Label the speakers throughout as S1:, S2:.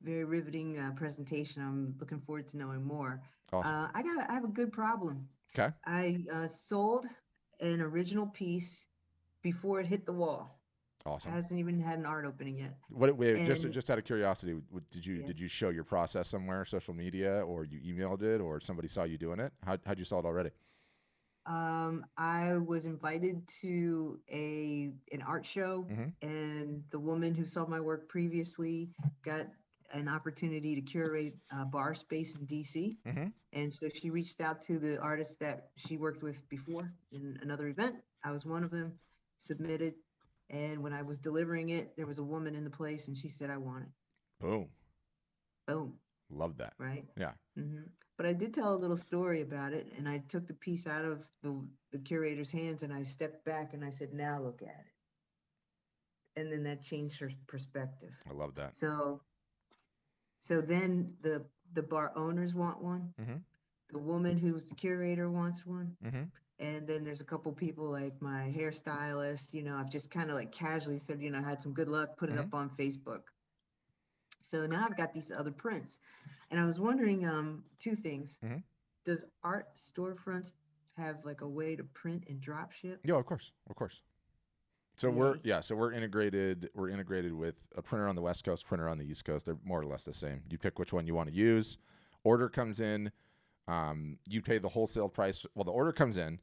S1: very riveting presentation. I'm looking forward to knowing more.
S2: Awesome.
S1: I have a good problem.
S2: Okay.
S1: I sold an original piece before it hit the wall.
S2: Awesome.
S1: Hasn't even had an art opening yet.
S2: What? Wait,
S1: And
S2: just out of curiosity, did you
S1: yes,
S2: did you show your process somewhere, social media, or you emailed it, or somebody saw you doing it? How'd you sell it already?
S1: I was invited to a an art show,
S2: Mm-hmm.
S1: and the woman who saw my work previously got an opportunity to curate a bar space in DC.
S2: Mm-hmm.
S1: And so she reached out to the artists that she worked with before in another event. I was one of them, submitted. And when I was delivering it, there was a woman in the place and she said, I want it.
S2: Boom.
S1: Boom.
S2: Love that.
S1: Right.
S2: Yeah.
S1: But I did tell a little story about it. And I took the piece out of the curator's hands and I stepped back and I said, now look at it. And then that changed her perspective.
S2: I love that.
S1: So, so then the bar owners want one.
S2: Mm-hmm.
S1: The woman who's the curator wants one.
S2: Mm-hmm.
S1: And then there's a couple people like my hairstylist, I've just kind of like casually said, I had some good luck, put it
S2: Mm-hmm.
S1: up on Facebook. So now I've got these other prints. And I was wondering, two things.
S2: Mm-hmm.
S1: Does art storefronts have like a way to print and drop ship?
S2: Yeah, of course, of course. So we're
S1: Yay.
S2: yeah, so we're integrated. We're integrated with a printer on the West Coast, printer on the East Coast. They're more or less the same. You pick which one you want to use. Order comes in. You pay the wholesale price. Well, the order comes in.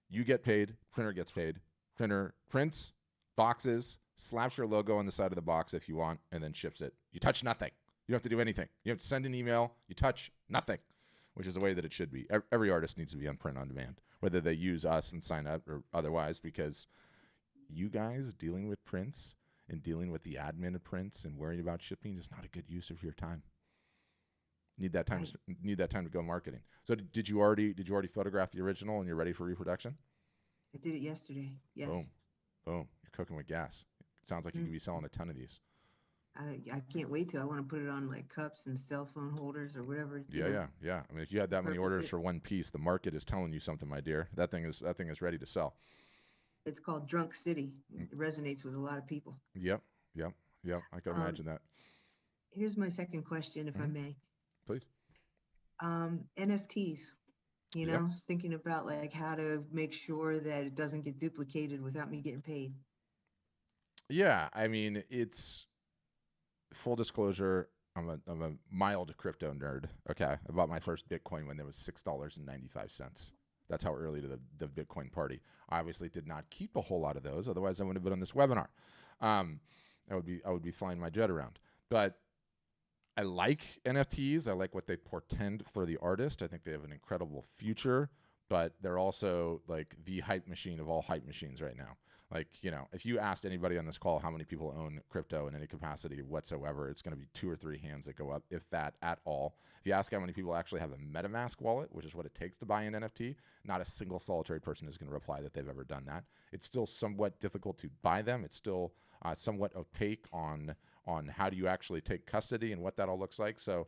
S2: You get paid. Printer gets paid. Printer prints boxes, slaps your logo on the side of the box if you want, and then ships it. You touch nothing. You don't have to do anything. You have to send an email. You touch nothing, which is the way that it should be. Every artist needs to be on print on demand, whether they use us and sign up or otherwise, because you guys dealing with prints and dealing with the admin of prints and worrying about shipping is not a good use of your time. Need that time
S1: Right.
S2: to need that time to go marketing. So did you already photograph the original and you're ready for reproduction?
S1: I did it yesterday. Yes.
S2: Boom, boom. You're cooking with gas. It sounds like you
S1: Mm.
S2: could be selling a ton of these.
S1: I can't wait to. I want to put it on like cups and cell phone holders or whatever,
S2: Yeah, yeah, yeah. I mean, if you had that many
S1: purpose
S2: orders
S1: it.
S2: for one piece, the market is telling you something, my dear. That thing is ready to sell.
S1: It's called Drunk City. It resonates with a lot of people.
S2: Yep, yep, yep. I can
S1: Um,
S2: imagine that.
S1: Here's my second question, if I
S2: Hmm.
S1: may.
S2: Please.
S1: NFTs.
S2: Yep.
S1: Just thinking about like how to make sure that it doesn't get duplicated without me getting paid.
S2: Yeah, I mean, it's full disclosure. I'm a mild crypto nerd. Okay, I bought my first Bitcoin when there was $6.95. That's how early to the Bitcoin party. I obviously did not keep a whole lot of those. Otherwise, I wouldn't have been on this webinar. Um, I would be flying my jet around. But I like NFTs. I like what they portend for the artist. I think they have an incredible future, but they're also like the hype machine of all hype machines right now. Like, if you asked anybody on this call how many people own crypto in any capacity whatsoever, it's going to be two or three hands that go up, if that at all. If you ask how many people actually have a MetaMask wallet, which is what it takes to buy an NFT, not a single solitary person is going to reply that they've ever done that. It's still somewhat difficult to buy them. It's still somewhat opaque on how do you actually take custody and what that all looks like. So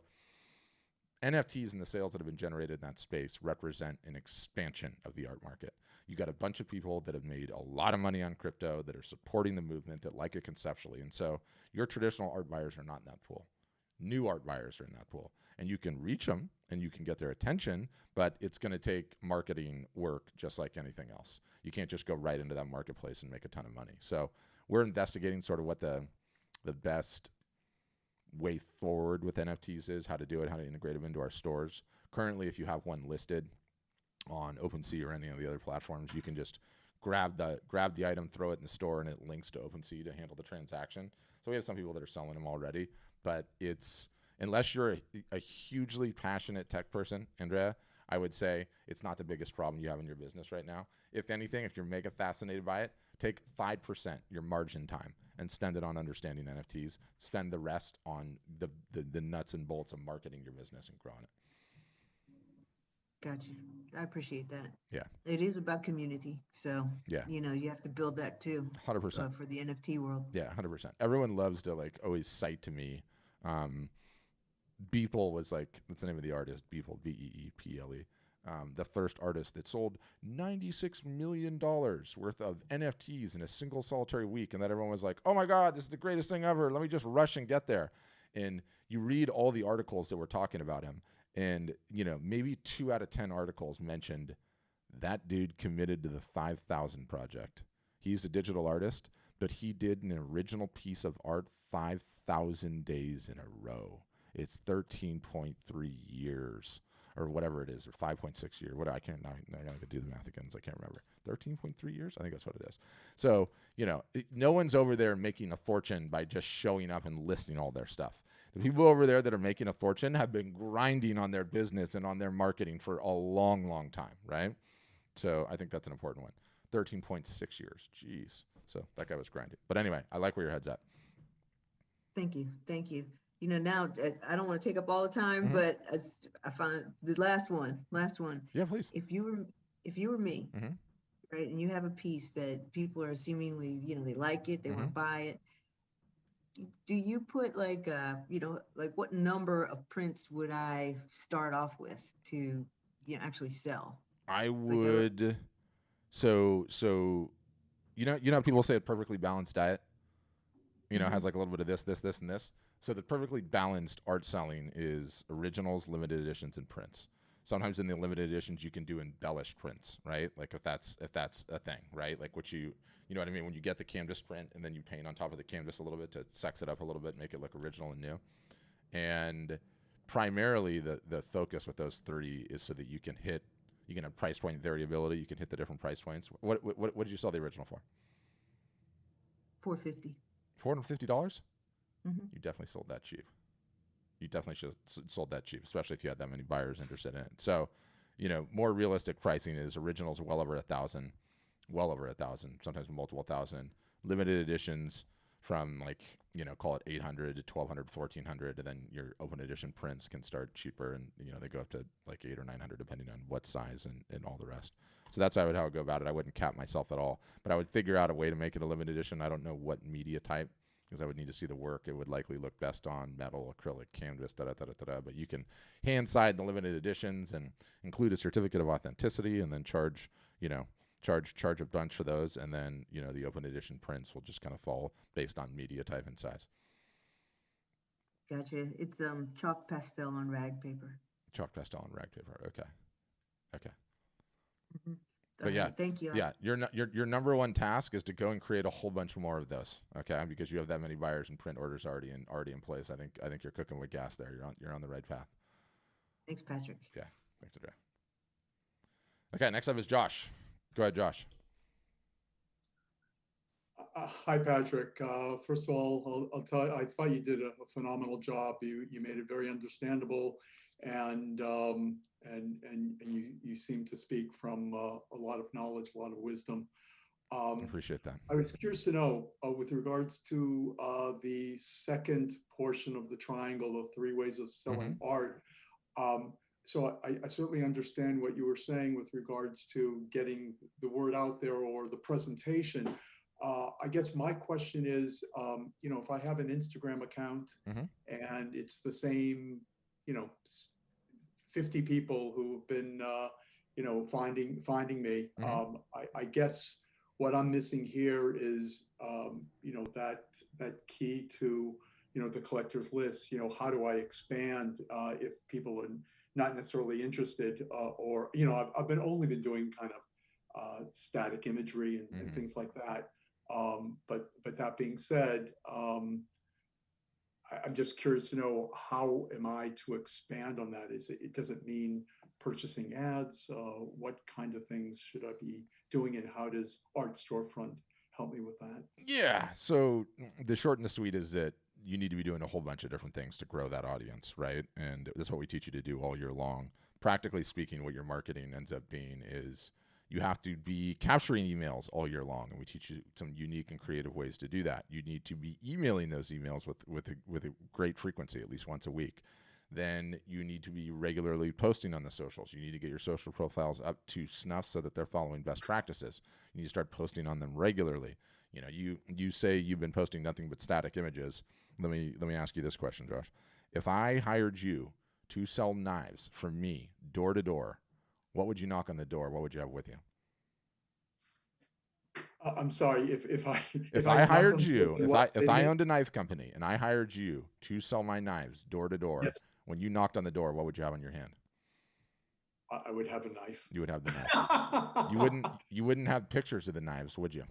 S2: NFTs and the sales that have been generated in that space represent an expansion of the art market. You got a bunch of people that have made a lot of money on crypto that are supporting the movement, that like it conceptually. And so your traditional art buyers are not in that pool. New art buyers are in that pool. And you can reach them and you can get their attention, but it's going to take marketing work just like anything else. You can't just go right into that marketplace and make a ton of money. So we're investigating sort of what the best way forward with NFTs is, how to do it, how to integrate them into our stores. Currently, if you have one listed on OpenSea or any of the other platforms, you can just grab the item, throw it in the store, and it links to OpenSea to handle the transaction. So we have some people that are selling them already, but it's unless you're a hugely passionate tech person, Andrea, I would say it's not the biggest problem you have in your business right now. If anything, if you're mega fascinated by it, take 5% your margin time and spend it on understanding NFTs. Spend the rest on the nuts and bolts of marketing your business and growing it.
S1: Gotcha. I appreciate that.
S2: Yeah,
S1: It is about community. So,
S2: yeah,
S1: you have to build that too
S2: 100%.
S1: for the NFT world.
S2: Yeah, 100%. Everyone loves to like always cite to me. Um, Beeple was like, that's the name of the artist, Beeple, Beeple. The first artist that sold $96 million worth of NFTs in a single solitary week. And that everyone was like, oh my God, this is the greatest thing ever. Let me just rush and get there. And you read all the articles that were talking about him, and maybe 2 out of 10 articles mentioned that dude committed to the 5,000 project. He's a digital artist, but he did an original piece of art 5,000 days in a row. It's 13.3 years or whatever it is, or 5.6 years. What I can't now. I gotta do the math again. I can't remember. 13.3 years. I think that's what it is. So no one's over there making a fortune by just showing up and listing all their stuff. The people over there that are making a fortune have been grinding on their business and on their marketing for a long, long time, right? So I think that's an important one. 13.6 years. Jeez. So that guy was grinding. But anyway, I like where your head's at.
S1: Thank you. Thank you. Now I don't want to take up all the time,
S2: Mhm.
S1: but I find the last one.
S2: Yeah, please.
S1: If you were me,
S2: Mhm.
S1: right, and you have a piece that people are seemingly, they like it, they want to buy it. Do you put like like what number of prints would I start off with to actually sell?
S2: I
S1: Like
S2: would. So how people say a perfectly balanced diet. Has like a little bit of this, this, this, and this. So the perfectly balanced art selling is originals, limited editions, and prints. Sometimes in the limited editions you can do embellished prints, right? Like if that's a thing, right? Like what you know what I mean, when you get the canvas print and then you paint on top of the canvas a little bit to sex it up a little bit, make it look original and new. And primarily the focus with those 3 is so that you can have price point variability. You can hit the different price points. What did you sell the original for?
S1: $450.
S2: $450?
S1: Mm-hmm.
S2: You definitely sold that cheap. You definitely should have sold that cheap, especially if you had that many buyers interested in it. So, more realistic pricing is originals well over 1,000, sometimes multiple thousand. Limited editions from call it 800 to 1,200, 1,400, and then your open edition prints can start cheaper, and they go up to like 800 or 900 depending on what size and all the rest. So that's how I would go about it. I wouldn't cap myself at all, but I would figure out a way to make it a limited edition. I don't know what media type, because I would need to see the work. It would likely look best on metal, acrylic, canvas, But you can hand side the limited editions and include a certificate of authenticity, and then charge a bunch for those, and then the open edition prints will just kind of fall based on media type and size.
S1: Gotcha. It's chalk pastel on rag paper.
S2: Chalk pastel on rag paper. Okay.
S1: Mm-hmm.
S2: But yeah,
S1: thank you.
S2: your number one task is to go and create a whole bunch more of those. Okay, because you have that many buyers and print orders already in place. I think you're cooking with gas there. You're on the right path.
S1: Thanks, Patrick.
S2: Yeah, thanks, Andrea. Okay, next up is Josh. Go ahead, Josh.
S3: Hi, Patrick. First of all, I'll tell you, I thought you did a phenomenal job. You made it very understandable, and you seem to speak from a lot of knowledge, a lot of wisdom.
S2: Appreciate that.
S3: I was curious to know, with regards to the second portion of the triangle of 3 ways of selling art. So I certainly understand what you were saying with regards to getting the word out there or the presentation. I guess my question is, if I have an Instagram account and it's the same, 50 people who've been, finding me, I guess what I'm missing here is, that key to, the collector's list. How do I expand if people are not necessarily interested, or I've only been doing kind of static imagery and things like that. But that being said, I'm just curious to know, how am I to expand on that? Does it mean purchasing ads? What kind of things should I be doing, and how does Art Storefront help me with that?
S2: Yeah. So the short and the sweet is that you need to be doing a whole bunch of different things to grow that audience, right? And that's what we teach you to do all year long. Practically speaking, what your marketing ends up being is you have to be capturing emails all year long, and we teach you some unique and creative ways to do that. You need to be emailing those emails with a great frequency, at least once a week. Then you need to be regularly posting on the socials. You need to get your social profiles up to snuff so that they're following best practices. You need to start posting on them regularly. You say you've been posting nothing but static images. Let me ask you this question, Josh. If I hired you to sell knives for me door to door, what would you knock on the door? What would you have with you?
S3: I'm sorry
S2: If
S3: I
S2: I
S3: knocked
S2: hired
S3: on the door
S2: you,
S3: and what? Say
S2: if
S3: it
S2: I
S3: again?
S2: owned a knife company and I hired you to sell my knives door to door,
S3: Yes,
S2: when you knocked on the door, what would you have in your hand?
S3: I would have a knife.
S2: You would have the knife. You wouldn't have pictures of the knives, would you?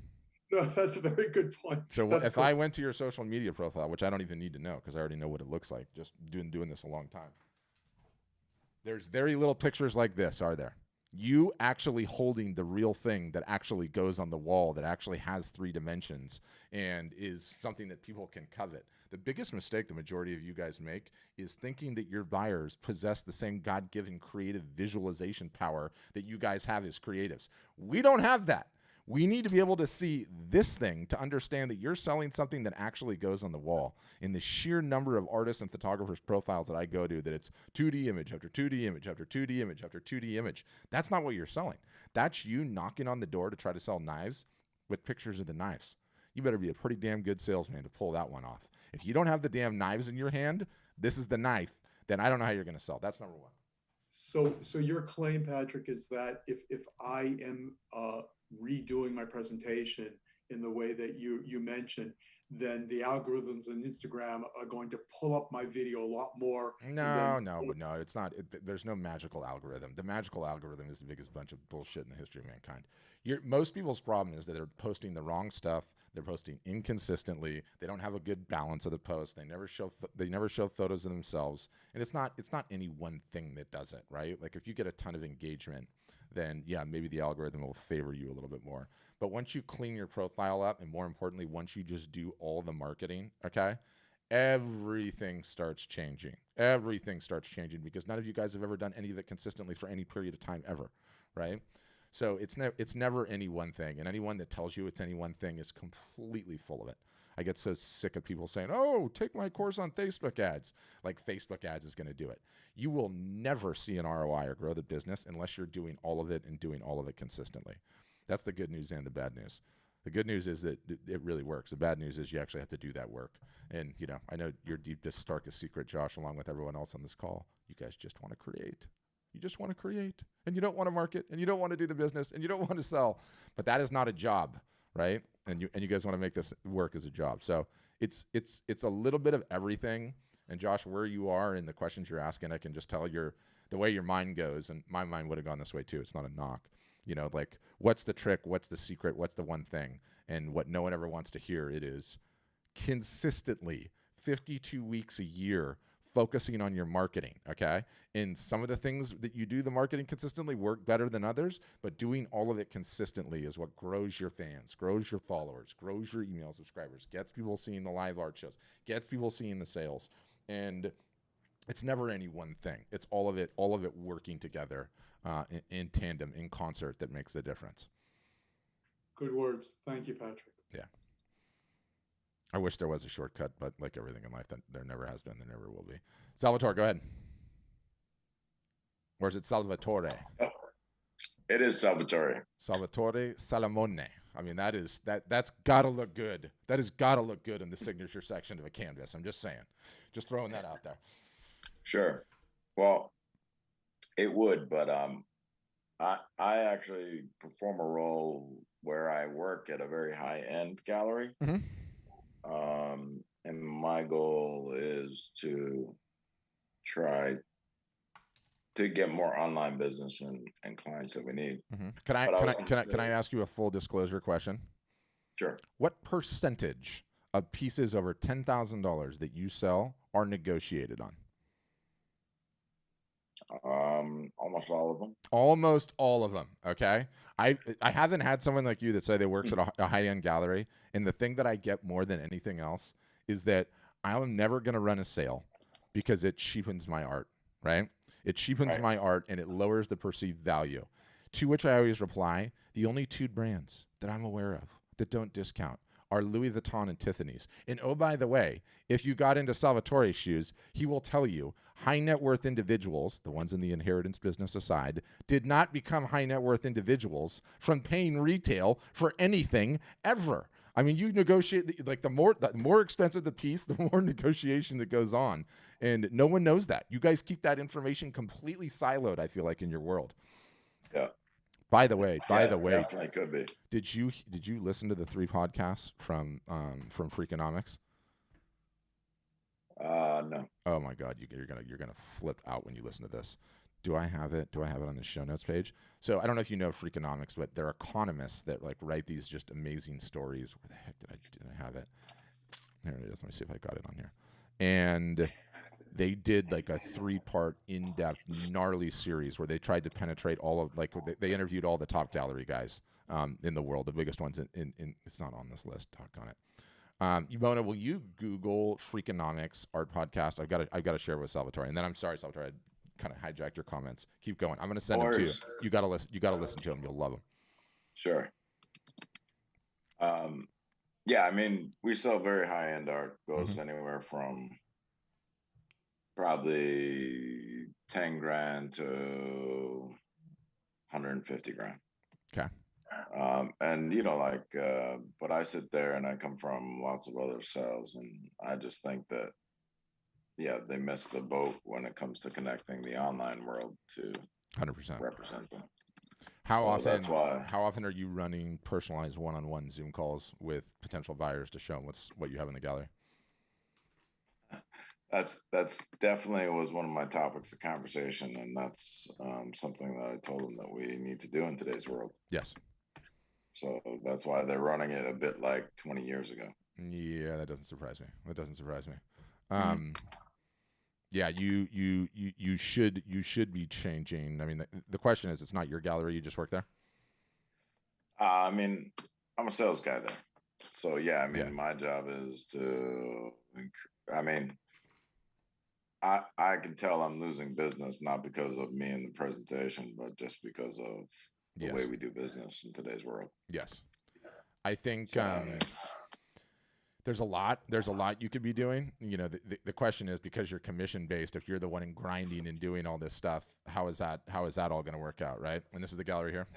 S3: No, that's a very good point.
S2: So
S3: That's
S2: if
S3: good.
S2: I went to your social media profile, which I don't even need to know because I already know what it looks like, just doing this a long time. There's very little pictures like this, are there? You actually holding the real thing that actually goes on the wall, that actually has 3 dimensions and is something that people can covet. The biggest mistake the majority of you guys make is thinking that your buyers possess the same God-given creative visualization power that you guys have as creatives. We don't have that. We need to be able to see this thing to understand that you're selling something that actually goes on the wall. In the sheer number of artists and photographers' profiles that I go to, that it's 2D image after 2D image after 2D image after 2D image. That's not what you're selling. That's you knocking on the door to try to sell knives with pictures of the knives. You better be a pretty damn good salesman to pull that one off. If you don't have the damn knives in your hand, this is the knife, then I don't know how you're going to sell. That's number one.
S3: So your claim, Patrick, is that if I am redoing my presentation in the way that you mentioned, then the algorithms in Instagram are going to pull up my video a lot more.
S2: No, it's not. There's no magical algorithm. The magical algorithm is the biggest bunch of bullshit in the history of mankind. Most people's problem is that they're posting the wrong stuff. They're posting inconsistently. They don't have a good balance of the post. They never show photos of themselves. And it's not any one thing that does it, right? Like if you get a ton of engagement, then yeah, maybe the algorithm will favor you a little bit more. But once you clean your profile up, and more importantly, once you just do all the marketing, okay, everything starts changing. Everything starts changing because none of you guys have ever done any of it consistently for any period of time ever, right? So it's never any one thing, and anyone that tells you it's any one thing is completely full of it. I get so sick of people saying, "Oh, take my course on Facebook ads." Like Facebook ads is going to do it. You will never see an ROI or grow the business unless you're doing all of it and doing all of it consistently. That's the good news and the bad news. The good news is that it really works. The bad news is you actually have to do that work. And, I know your deepest, darkest secret, Josh, along with everyone else on this call, you guys just want to create. You just want to create. And you don't want to market. And you don't want to do the business. And you don't want to sell. But that is not a job, right? And you guys want to make this work as a job. So it's a little bit of everything. And, Josh, where you are and the questions you're asking, I can just tell the way your mind goes. And my mind would have gone this way, too. It's not a knock. Like, what's the trick? What's the secret? What's the one thing? And what no one ever wants to hear, it is consistently 52 weeks a year focusing on your marketing, okay? And some of the things that you do the marketing consistently work better than others, but doing all of it consistently is what grows your fans, grows your followers, grows your email subscribers, gets people seeing the live art shows, gets people seeing the sales. And it's never any one thing. It's all of it working together in tandem, in concert, that makes the difference.
S3: Good words. Thank you, Patrick.
S2: Yeah. I wish there was a shortcut, but like everything in life, there never has been, there never will be. Salvatore, go ahead. Or is it Salvatore?
S4: Oh, it is Salvatore.
S2: Salvatore Salamone. I mean, that's got to look good. That has got to look good in the signature section of a canvas. I'm just saying. Just throwing that out there.
S4: Sure. Well, it would, but I actually perform a role where I work at a very high-end gallery.
S2: Mm-hmm.
S4: And my goal is to try to get more online business and clients that we need.
S2: Mm-hmm. Can I ask you a full disclosure question?
S4: Sure.
S2: What percentage of pieces over $10,000 that you sell are negotiated on?
S4: Almost all of them.
S2: Almost all of them. Okay. I haven't had someone like you that say they works at a high-end gallery. And the thing that I get more than anything else is that I'm never going to run a sale because it cheapens my art, right? It cheapens my art and it lowers the perceived value. To which I always reply, the only 2 brands that I'm aware of that don't discount are Louis Vuitton and Tiffany's. And oh, by the way, if you got into Salvatore's shoes, he will tell you high net worth individuals, the ones in the inheritance business aside, did not become high net worth individuals from paying retail for anything ever. I mean, you negotiate, like the more expensive the piece, the more negotiation that goes on. And no one knows that. You guys keep that information completely siloed, I feel like, in your world.
S4: Yeah.
S2: By the way,
S4: definitely could be.
S2: did you listen to the 3 podcasts from Freakonomics?
S4: No.
S2: Oh my God, you're gonna flip out when you listen to this. Do I have it? Do I have it on the show notes page? So I don't know if you know Freakonomics, but they're economists that like write these just amazing stories. Where the heck did I have it? There it is. Let me see if I got it on here. And they did like a 3-part in-depth gnarly series where they tried to penetrate all of, like, they interviewed all the top gallery guys in the world, the biggest ones in it's not on this list, doggone it. Mona, will you Google Freakonomics art podcast? I've got to share with Salvatore, and then I'm sorry, Salvatore, I kind of hijacked your comments. Keep going. I'm going to send them to you. You got to listen. You got to listen to them. You'll love them.
S4: Sure. Yeah, I mean, we sell very high end art. Goes anywhere from probably 10 grand to 150 grand.
S2: Okay.
S4: And but I sit there and I come from lots of other sales, and I just think that, yeah, they missed the boat when it comes to connecting the online world to
S2: 100%
S4: represent them.
S2: How often?
S4: That's why.
S2: How often are you running personalized one-on-one Zoom calls with potential buyers to show them what you have in the gallery?
S4: That's definitely was one of my topics of conversation, and that's something that I told them that we need to do in today's world.
S2: Yes.
S4: So that's why they're running it a bit like 20 years ago.
S2: Yeah, that doesn't surprise me. Yeah, you should be changing. I mean, the question is, it's not your gallery. You just work there.
S4: I mean, I'm a sales guy there, so yeah. I mean, my job is to. I mean, I can tell I'm losing business, not because of me in the presentation, but just because of the way we do business in today's world.
S2: Yes, I think there's a lot you could be doing. You know, the question is, because you're commission based, if you're the one in grinding and doing all this stuff, how is that all going to work out, right? And this is the gallery here.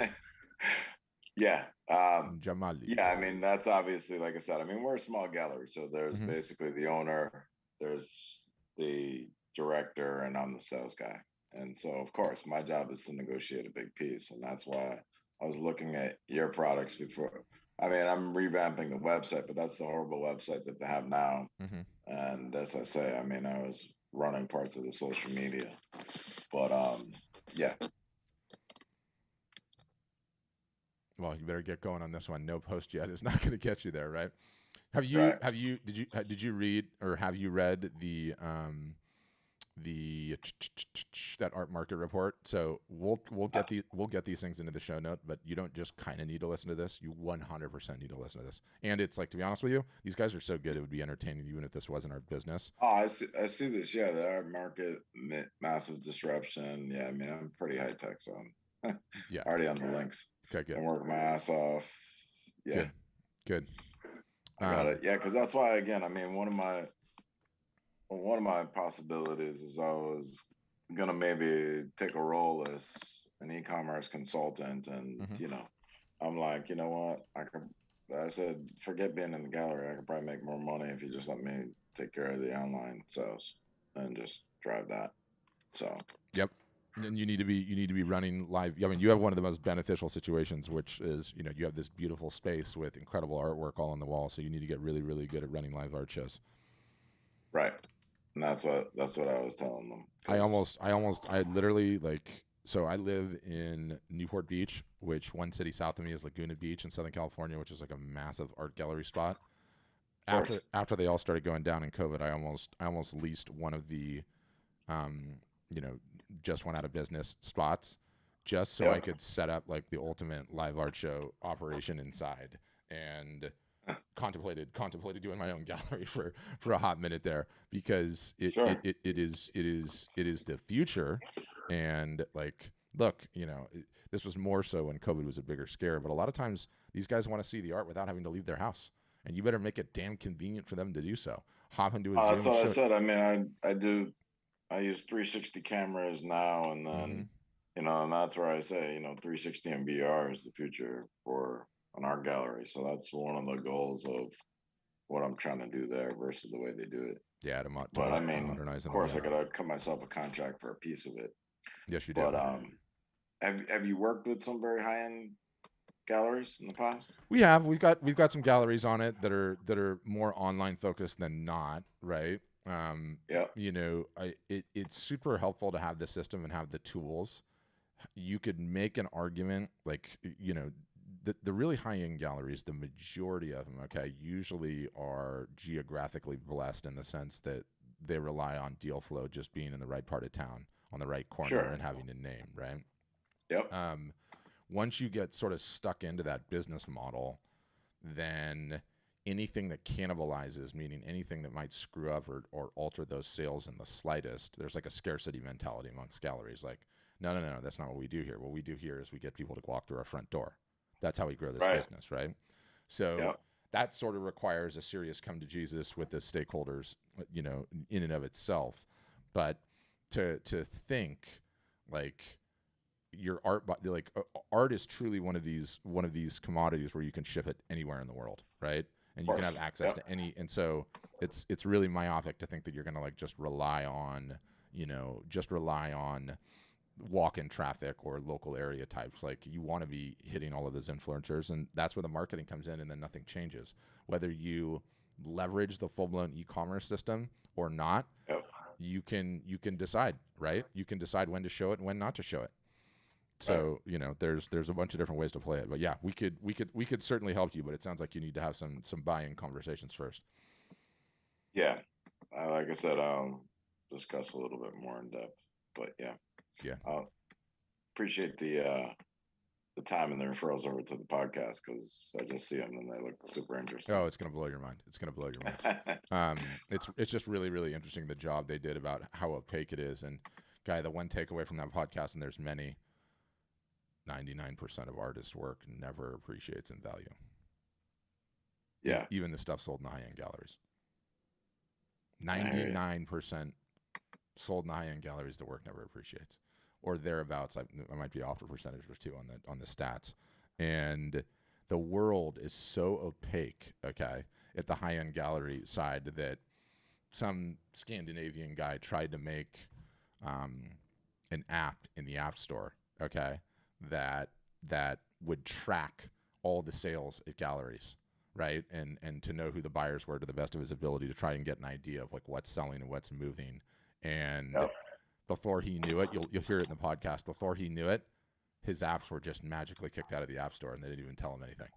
S4: Yeah.
S2: Jamali.
S4: Yeah, I mean, that's obviously, like I said, I mean, we're a small gallery, so there's basically the owner, there's the director, and I'm the sales guy. And so, of course, my job is to negotiate a big piece, and that's why I was looking at your products before. I mean, I'm revamping the website, but that's the horrible website that they have now. And as I say, I mean, I was running parts of the social media, but yeah.
S2: Well, you better get going on this one. No post yet is not going to get you there, right? Did you read, or have you read the that art market report? So we'll get these things into the show note, but you don't just kind of need to listen to this. You 100% need to listen to this. And it's like, to be honest with you, these guys are so good, it would be entertaining even if this wasn't our business.
S4: Oh, I see this. Yeah, the art market, massive disruption. Yeah, I mean, I'm pretty high tech, so I'm already on the links.
S2: Okay, good.
S4: I'm working my ass off. Yeah.
S2: Good.
S4: I got it. Yeah, because that's why, again, I mean, one of my possibilities is I was gonna maybe take a role as an e-commerce consultant, and I'm like, you know what, I said, forget being in the gallery. I could probably make more money if you just let me take care of the online sales and just drive that. So
S2: yep. And you need to be running live. I mean, you have one of the most beneficial situations, which is, you have this beautiful space with incredible artwork all on the wall. So you need to get really, really good at running live art shows.
S4: Right. And that's what I was telling them.
S2: I literally, like, so I live in Newport Beach, which one city south of me is Laguna Beach in Southern California, which is like a massive art gallery spot. After they all started going down in COVID, I almost leased one of the, just went out of business spots, just so I could set up like the ultimate live art show operation inside, and contemplated doing my own gallery for a hot minute there, because it is the future. And like, look, this was more so when COVID was a bigger scare, but a lot of times these guys want to see the art without having to leave their house, and you better make it damn convenient for them to do so. Hop into a Zoom.
S4: That's what I said. I mean, I use 360 cameras now, and then and that's where I say, 360 and VR is the future for an art gallery. So that's one of the goals of what I'm trying to do there versus the way they do it.
S2: Yeah,
S4: but I mean, of course, I gotta cut myself a contract for a piece of it.
S2: Yes, you do.
S4: But have you worked with some very high end galleries in the past?
S2: We've got some galleries on it that are more online focused than not, right?
S4: Yeah.
S2: It's super helpful to have the system and have the tools. You could make an argument like, the really high-end galleries, the majority of them, okay, usually are geographically blessed in the sense that they rely on deal flow just being in the right part of town, on the right corner,
S4: Sure.
S2: and having a name, right?
S4: Yep.
S2: Once you get sort of stuck into that business model, then anything that cannibalizes, meaning anything that might screw up or alter those sales in the slightest, there's like a scarcity mentality amongst galleries. Like, no, that's not what we do here. What we do here is we get people to walk through our front door. That's how we grow this business, right? So
S4: Yep.
S2: that sort of requires a serious come to Jesus with the stakeholders, in and of itself. But to think like your art, like art is truly one of these commodities where you can ship it anywhere in the world, right? And you can have access to any, and so it's really myopic to think that you're going to like just rely on walk-in traffic or local area types. Like, you want to be hitting all of those influencers, and that's where the marketing comes in, and then nothing changes. Whether you leverage the full-blown e-commerce system or not,
S4: Yep.
S2: you can decide, right? You can decide when to show it and when not to show it. So, there's a bunch of different ways to play it. But yeah, we could certainly help you, but it sounds like you need to have some buy-in conversations first.
S4: Yeah. Like I said, discuss a little bit more in depth. But yeah.
S2: Yeah.
S4: Appreciate the time and the referrals over to the podcast, because I just see them and they look super interesting.
S2: Oh, it's gonna blow your mind. It's gonna blow your mind. It's just really, really interesting, the job they did about how opaque it is. And Guy, the one takeaway from that podcast, and there's many, 99% of artists' work never appreciates in value.
S4: Yeah.
S2: Even the stuff sold in the high-end galleries. 99% sold in the high-end galleries, the work never appreciates, or thereabouts. I might be off a percentage or two on the stats. And the world is so opaque, okay, at the high-end gallery side, that some Scandinavian guy tried to make an app in the App Store, okay, that would track all the sales at galleries, right? And to know who the buyers were to the best of his ability, to try and get an idea of like what's selling and what's moving. And before he knew it, you'll hear it in the podcast, before he knew it, his apps were just magically kicked out of the App Store, and they didn't even tell him anything.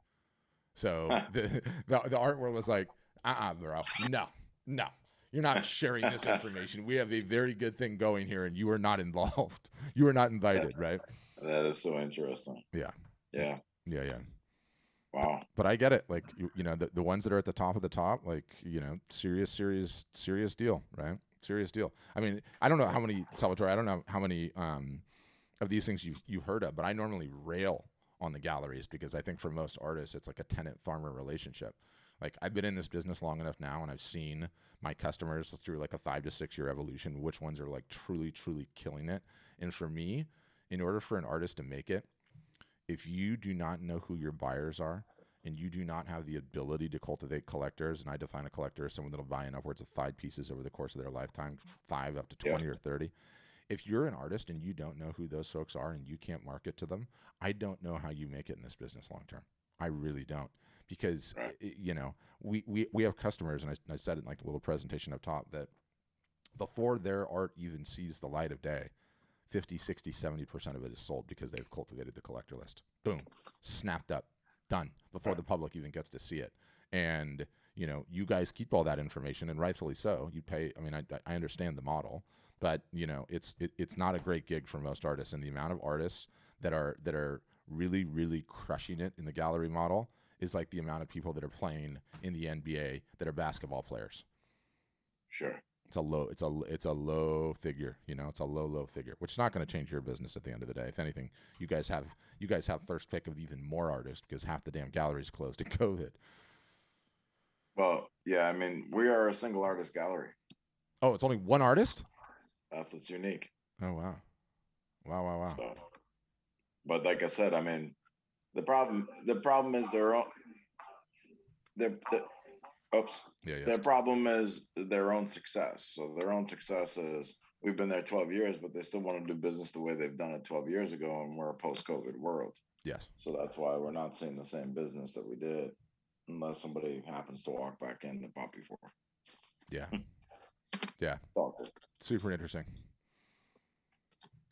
S2: So the art world was like, bro, no. You're not sharing this information. We have a very good thing going here, and you are not involved. You are not invited, right?
S4: That is so interesting.
S2: Yeah.
S4: Wow.
S2: But I get it. Like, the ones that are at the top of the top, like, serious deal, right? Serious deal. I mean, I don't know how many, Salvatore, I don't know how many of these things you've heard of, but I normally rail on the galleries, because I think for most artists, it's like a tenant-farmer relationship. Like, I've been in this business long enough now, and I've seen my customers through like a 5 to 6 year evolution, which ones are like truly killing it. And for me, in order for an artist to make it, if you do not know who your buyers are, and you do not have the ability to cultivate collectors, and I define a collector as someone that'll buy in upwards of 5 pieces over the course of their lifetime, 5 up to 20 or 30. If you're an artist and you don't know who those folks are and you can't market to them, I don't know how you make it in this business long term. I really don't. Because, we have customers, and I said it in like the little presentation up top, that before their art even sees the light of day, 50, 60, 70% of it is sold because they've cultivated the collector list. Boom. Snapped up. Done. Before the public even gets to see it. And, you guys keep all that information, and rightfully so. You pay, I mean, I understand the model, but, it's not a great gig for most artists. And the amount of artists that are really, really crushing it in the gallery model is like the amount of people that are playing in the NBA that are basketball players.
S4: Sure.
S2: It's a low figure, it's a low figure, which is not going to change your business at the end of the day. If anything, you guys have first pick of even more artists, because half the damn galleries closed in COVID.
S4: Well, yeah, I mean, we are a single artist gallery.
S2: Oh, it's only one artist?
S4: That's what's unique.
S2: Oh, wow.
S4: So, but like I said, I mean, the problem is their problem is their own success. So their own success is we've been there 12 years, but they still want to do business the way they've done it 12 years ago, and we're a post-COVID world.
S2: Yes.
S4: So that's why we're not seeing the same business that we did, unless somebody happens to walk back in that bought before.
S2: Yeah. Yeah.
S4: It's all good.
S2: Super interesting.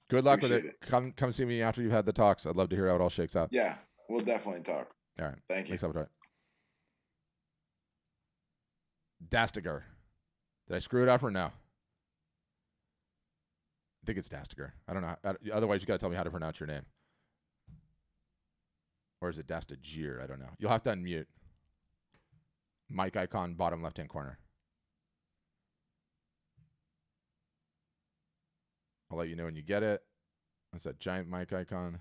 S2: Good luck
S4: Appreciate
S2: with it. Come see me after you've had the talks. I'd love to hear how it all shakes out.
S4: Yeah, we'll definitely talk.
S2: All right.
S4: Thank you.
S2: Thanks, Dastiger. Did I screw it up or no? I think it's Dastiger. I don't know. Otherwise, you got to tell me how to pronounce your name. Or is it Dastiger? I don't know. You'll have to unmute. Mic icon, bottom left-hand corner. I'll let you know when you get it. That's that giant mic icon.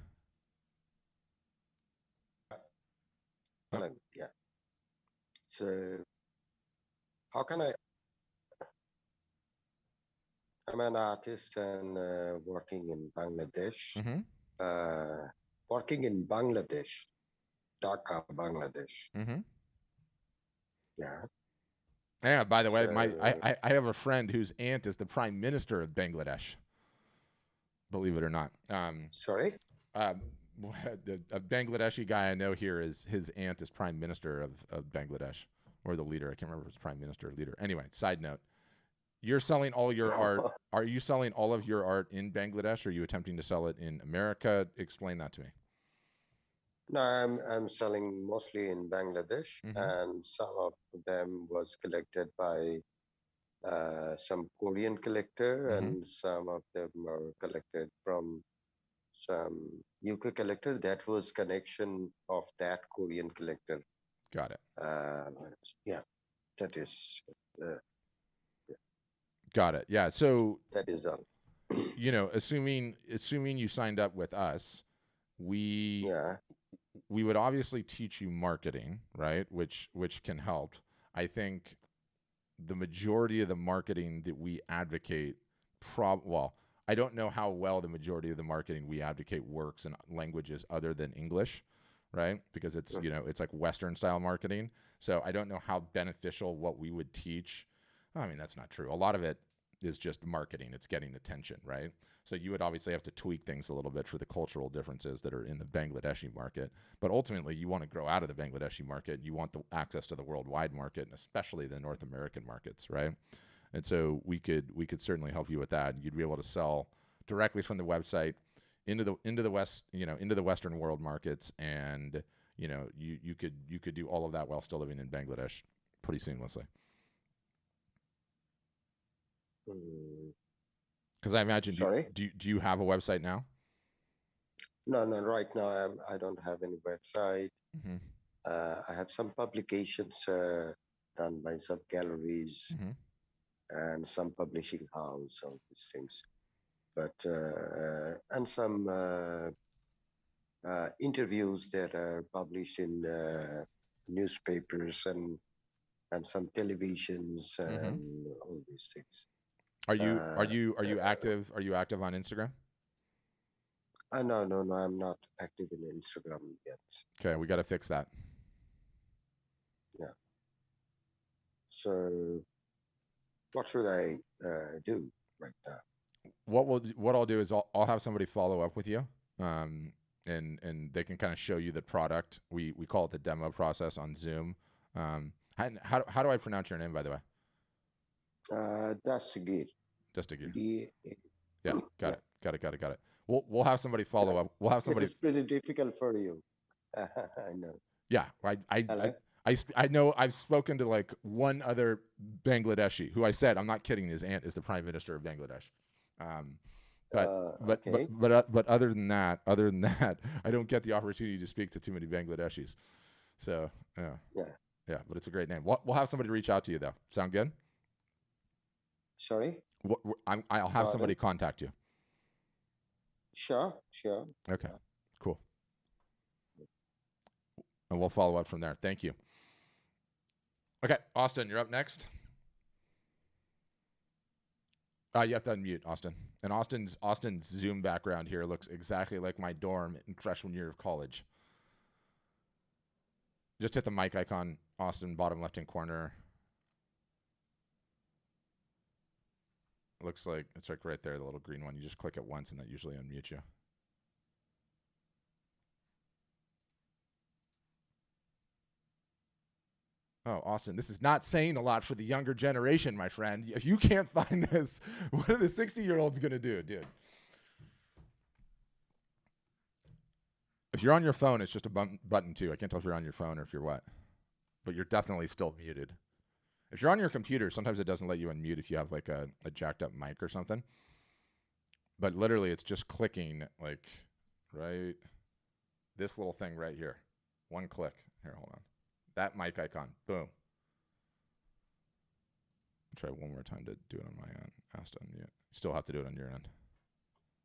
S5: Hello. Yeah. So how can I'm an artist and working in Bangladesh.
S2: Mm-hmm.
S5: Working in Bangladesh, Dhaka, Bangladesh.
S2: Mm-hmm.
S5: Yeah.
S2: Yeah, by the way,
S5: So,
S2: I have a friend whose aunt is the prime minister of Bangladesh. Believe it or not.
S5: Sorry?
S2: A Bangladeshi guy I know here is his aunt is prime minister of Bangladesh, or the leader. I can't remember if it's prime minister or leader. Anyway, side note. You're selling all your art. Are you selling all of your art in Bangladesh? Or are you attempting to sell it in America? Explain that to me.
S5: No, I'm selling mostly in Bangladesh, and some of them was collected by some Korean collector, and some of them are collected from some UK collector. That was connection of that Korean collector.
S2: Got it.
S5: Yeah, that is.
S2: Got it. Yeah. So
S5: that is done.
S2: Assuming you signed up with us, we would obviously teach you marketing, right? Which can help. I think the majority of the marketing that we advocate, I don't know how well the majority of the marketing we advocate works in languages other than English, right? Because it's it's like Western style marketing. So I don't know how beneficial what we would teach. I mean, that's not true. A lot of it is just marketing. It's getting attention, right? So you would obviously have to tweak things a little bit for the cultural differences that are in the Bangladeshi market. But ultimately, you want to grow out of the Bangladeshi market. You want the access to the worldwide market, and especially the North American markets, right? And so we could certainly help you with that. You'd be able to sell directly from the website into the West, into the Western world markets, and you could do all of that while still living in Bangladesh pretty seamlessly. Because I imagine, do you have a website now?
S5: No, right now I don't have any website. I have some publications done by some galleries and some publishing house, all these things. But and some interviews that are published in newspapers and some televisions and all these things.
S2: Are you active? Are you active on Instagram?
S5: No, I'm not active in Instagram yet.
S2: Okay, we got to fix that.
S5: Yeah. So, what should I do right now?
S2: What I'll do is I'll have somebody follow up with you, and they can kind of show you the product. We call it the demo process on Zoom. How do I pronounce your name, by the way?
S5: Dastiger.
S2: Dastiger. Yeah, got it. We'll have somebody follow up. We'll have somebody.
S5: It's pretty difficult for you. I know.
S2: Yeah, I know. I've spoken to like one other Bangladeshi who I said, I'm not kidding, his aunt is the prime minister of Bangladesh. But other than that, I don't get the opportunity to speak to too many Bangladeshis. So yeah, but it's a great name. We'll have somebody reach out to you though. Sound good?
S5: Sorry?
S2: I'll have somebody contact you.
S5: Sure.
S2: Okay, cool. And we'll follow up from there. Thank you. Okay, Austin, you're up next. You have to unmute, Austin. And Austin's Zoom background here looks exactly like my dorm in freshman year of college. Just hit the mic icon, Austin, bottom left-hand corner. looks like it's like right there, the little green one. You just click it once, and that usually unmutes you. Oh, Austin, this is not saying a lot for the younger generation, my friend. If you can't find this, what are the 60-year-olds going to do, dude? If you're on your phone, it's just a button, too. I can't tell if you're on your phone or if you're what. But you're definitely still muted. If you're on your computer, sometimes it doesn't let you unmute if you have, like, a jacked up mic or something. But literally, it's just clicking, like, right, this little thing right here. One click. Here, hold on. That mic icon. Boom. I'll try one more time to do it on my end. Ask to unmute. Still have to do it on your end.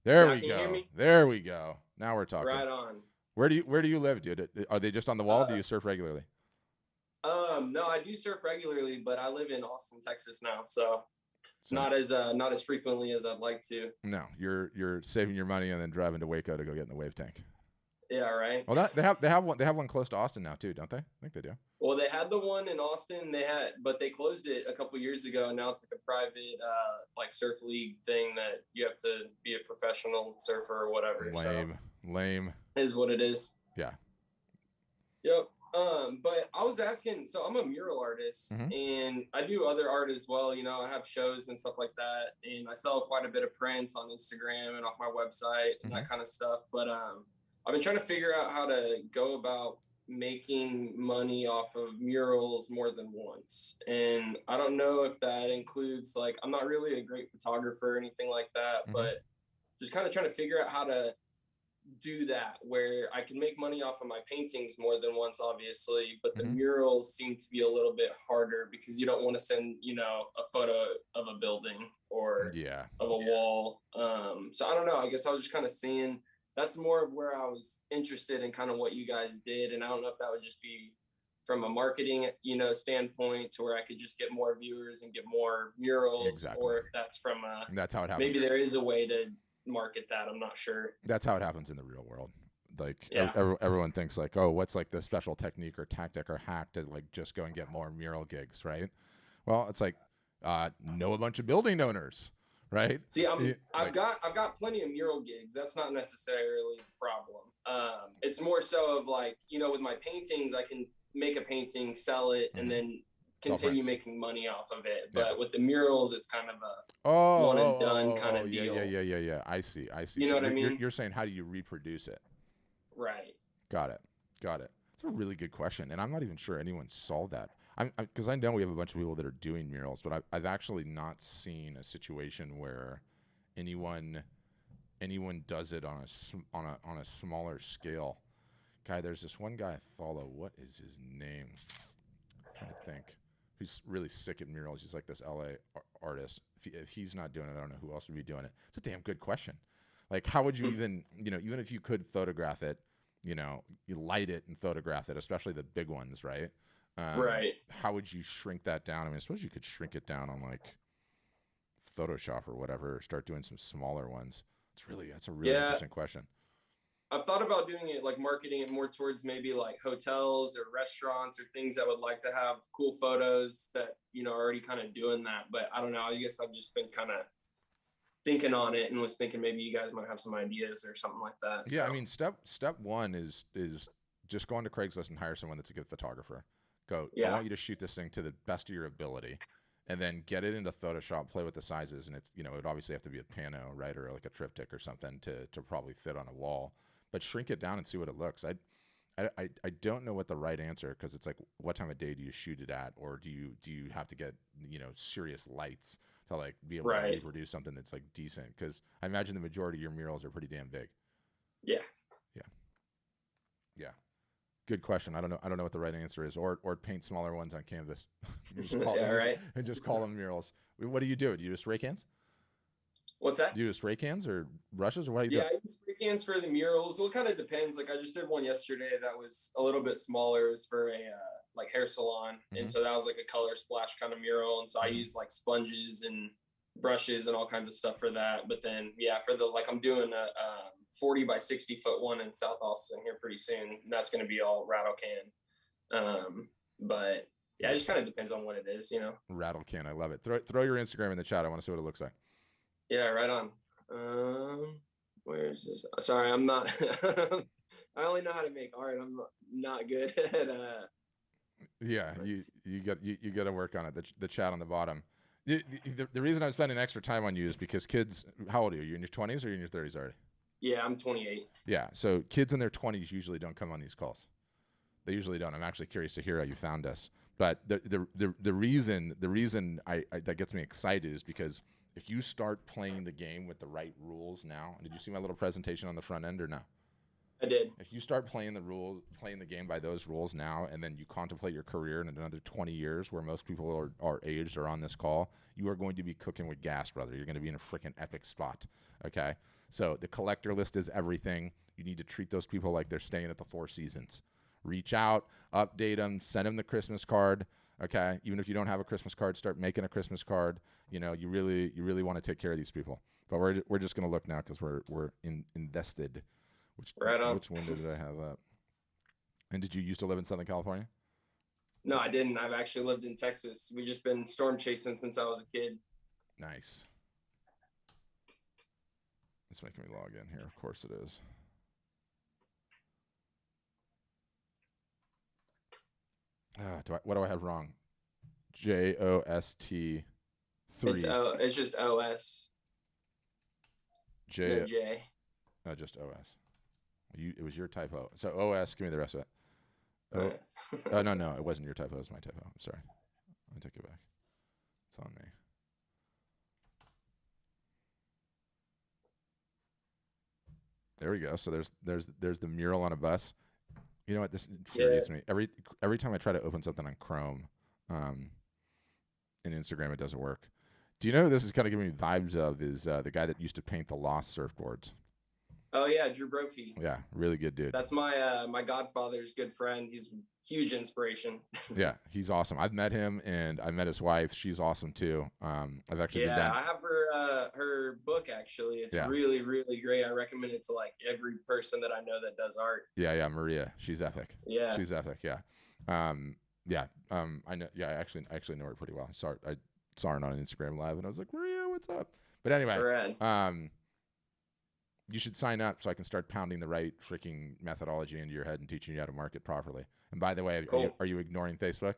S2: There we go. There we go. Now we're talking.
S6: Right on.
S2: Where do you live, dude? Are they just on the wall? Do you surf regularly?
S6: No, I do surf regularly, but I live in Austin, Texas now, so not as frequently as I'd like to.
S2: No, you're saving your money and then driving to Waco to go get in the wave tank.
S6: Yeah, right.
S2: Well, they have one close to Austin now too, don't they? I think they do.
S6: Well, they had the one in Austin. But they closed it a couple years ago, and now it's like a private like surf league thing that you have to be a professional surfer or whatever.
S2: Lame
S6: is what it is.
S2: Yeah.
S6: Yep. But I was asking, so I'm a mural artist, and I do other art as well. You know, I have shows and stuff like that, and I sell quite a bit of prints on Instagram and off my website and that kind of stuff. But I've been trying to figure out how to go about making money off of murals more than once. And I don't know if that includes, like, I'm not really a great photographer or anything like that, but just kind of trying to figure out how to do that where I can make money off of my paintings more than once, obviously, but the murals seem to be a little bit harder because you don't want to send, you know, a photo of a building or of a wall. So I don't know. I guess I was just kind of seeing that's more of where I was interested in kind of what you guys did. And I don't know if that would just be from a marketing, you know, standpoint to where I could just get more viewers and get more murals, or if that's from
S2: that's how it happens.
S6: Maybe there is a way to market that. I'm not sure.
S2: That's how it happens in the real world. Like everyone thinks like, oh, what's like the special technique or tactic or hack to like just go and get more mural gigs, right? Well, it's like know a bunch of building owners. Right.
S6: See, I've got plenty of mural gigs. That's not necessarily the problem. It's more so of like, you know, with my paintings, I can make a painting, sell it, and then continue making money off of it. But with the murals, it's kind of a one and done kind of deal.
S2: Yeah. I see.
S6: You know what I mean?
S2: You're saying, how do you reproduce it?
S6: Right.
S2: Got it. It's a really good question, and I'm not even sure anyone solved that. Because I know we have a bunch of people that are doing murals, but I've actually not seen a situation where anyone does it on a smaller scale. Guy, there's this one guy I follow. What is his name? I'm trying to think. Who's really sick at murals. He's like this LA artist. If he's not doing it, I don't know who else would be doing it. It's a damn good question. Like, how would you even, you know, even if you could photograph it, you know, you light it and photograph it, especially the big ones, right?
S6: Right.
S2: How would you shrink that down? I mean, I suppose you could shrink it down on like Photoshop or whatever, or start doing some smaller ones. That's a really interesting question.
S6: I've thought about doing it, like marketing it more towards maybe like hotels or restaurants or things that would like to have cool photos that, you know, are already kind of doing that. But I don't know. I guess I've just been kind of thinking on it and was thinking maybe you guys might have some ideas or something like that.
S2: Yeah. So. I mean, step one is just go onto Craigslist and hire someone that's a good photographer. Go, I want you to shoot this thing to the best of your ability, and then get it into Photoshop, play with the sizes, and it's, you know, it would obviously have to be a pano, right, or like a triptych or something to probably fit on a wall, but shrink it down and see what it looks. I don't know what the right answer, because it's like, what time of day do you shoot it at, or do you have to get, you know, serious lights to like be able to reproduce something that's like decent? Because I imagine the majority of your murals are pretty damn big.
S6: Yeah.
S2: Good question. I don't know what the right answer is, or paint smaller ones on canvas. And just call them murals. What do? Do you just spray cans?
S6: What's that?
S2: Do you use spray cans or brushes, or what do you do?
S6: Yeah, I use spray cans for the murals. Well, it kind of depends. Like I just did one yesterday that was a little bit smaller. It was for a like hair salon, and so that was like a color splash kind of mural. And so I use like sponges and brushes and all kinds of stuff for that. But then for the, like, I'm doing a 40 by 60 foot one in South Austin here pretty soon. And that's going to be all rattle can. But yeah, it just kind of depends on what it is, you know.
S2: Rattle can, I love it. Throw your Instagram in the chat. I want to see what it looks like.
S6: Yeah, right on. Where is this? Sorry, I'm not. I only know how to make art. I'm not good at.
S2: Yeah, you got to work on it. The chat on the bottom. The reason I'm spending extra time on you is because kids. How old are you? You're in your 20s or you're in your 30s already?
S6: Yeah, I'm 28.
S2: Yeah, so kids in their 20s usually don't come on these calls. They usually don't. I'm actually curious to hear how you found us. But the reason I that gets me excited is because if you start playing the game with the right rules now, did you see my little presentation on the front end or no?
S6: I did.
S2: If you start playing the game by those rules now, and then you contemplate your career in another 20 years, where most people are aged or on this call, you are going to be cooking with gas, brother. You're going to be in a freaking epic spot. Okay, so the collector list is everything. You need to treat those people like they're staying at the Four Seasons. Reach out, update them, send them the Christmas card. Okay, even if you don't have a Christmas card, start making a Christmas card. You know, you really want to take care of these people. But we're just going to look now because we're invested. Which window did I have up? And did you used to live in Southern California?
S6: No, I didn't. I've actually lived in Texas. We've just been storm chasing since I was a kid.
S2: Nice. It's making me log in here. Of course it is. What do I have wrong? JOST 3.
S6: It's just OS. No J.
S2: No, just OS. It was your typo. So OS, give me the rest of it. Oh, no, it wasn't your typo. It was my typo. I'm sorry. Let me take it back. It's on me. There we go. So there's the mural on a bus. You know what? This infuriates me. Every time I try to open something on Chrome, in Instagram, it doesn't work. Do you know who this is kind of giving me vibes of? Is the guy that used to paint the Lost surfboards?
S6: Oh yeah, Drew Brophy.
S2: Yeah, really good dude.
S6: That's my godfather's good friend. He's huge inspiration.
S2: Yeah, he's awesome. I've met him and I met his wife. She's awesome too. I've actually been down.
S6: I have her book actually. It's really, really great. I recommend it to like every person that I know that does art.
S2: Yeah, Maria. She's epic.
S6: Yeah.
S2: She's epic, yeah. I know I actually know her pretty well. I saw her on Instagram Live and I was like, Maria, what's up? But anyway, you should sign up so I can start pounding the right freaking methodology into your head and teaching you how to market properly. And by the way,
S6: cool.
S2: Are you ignoring Facebook?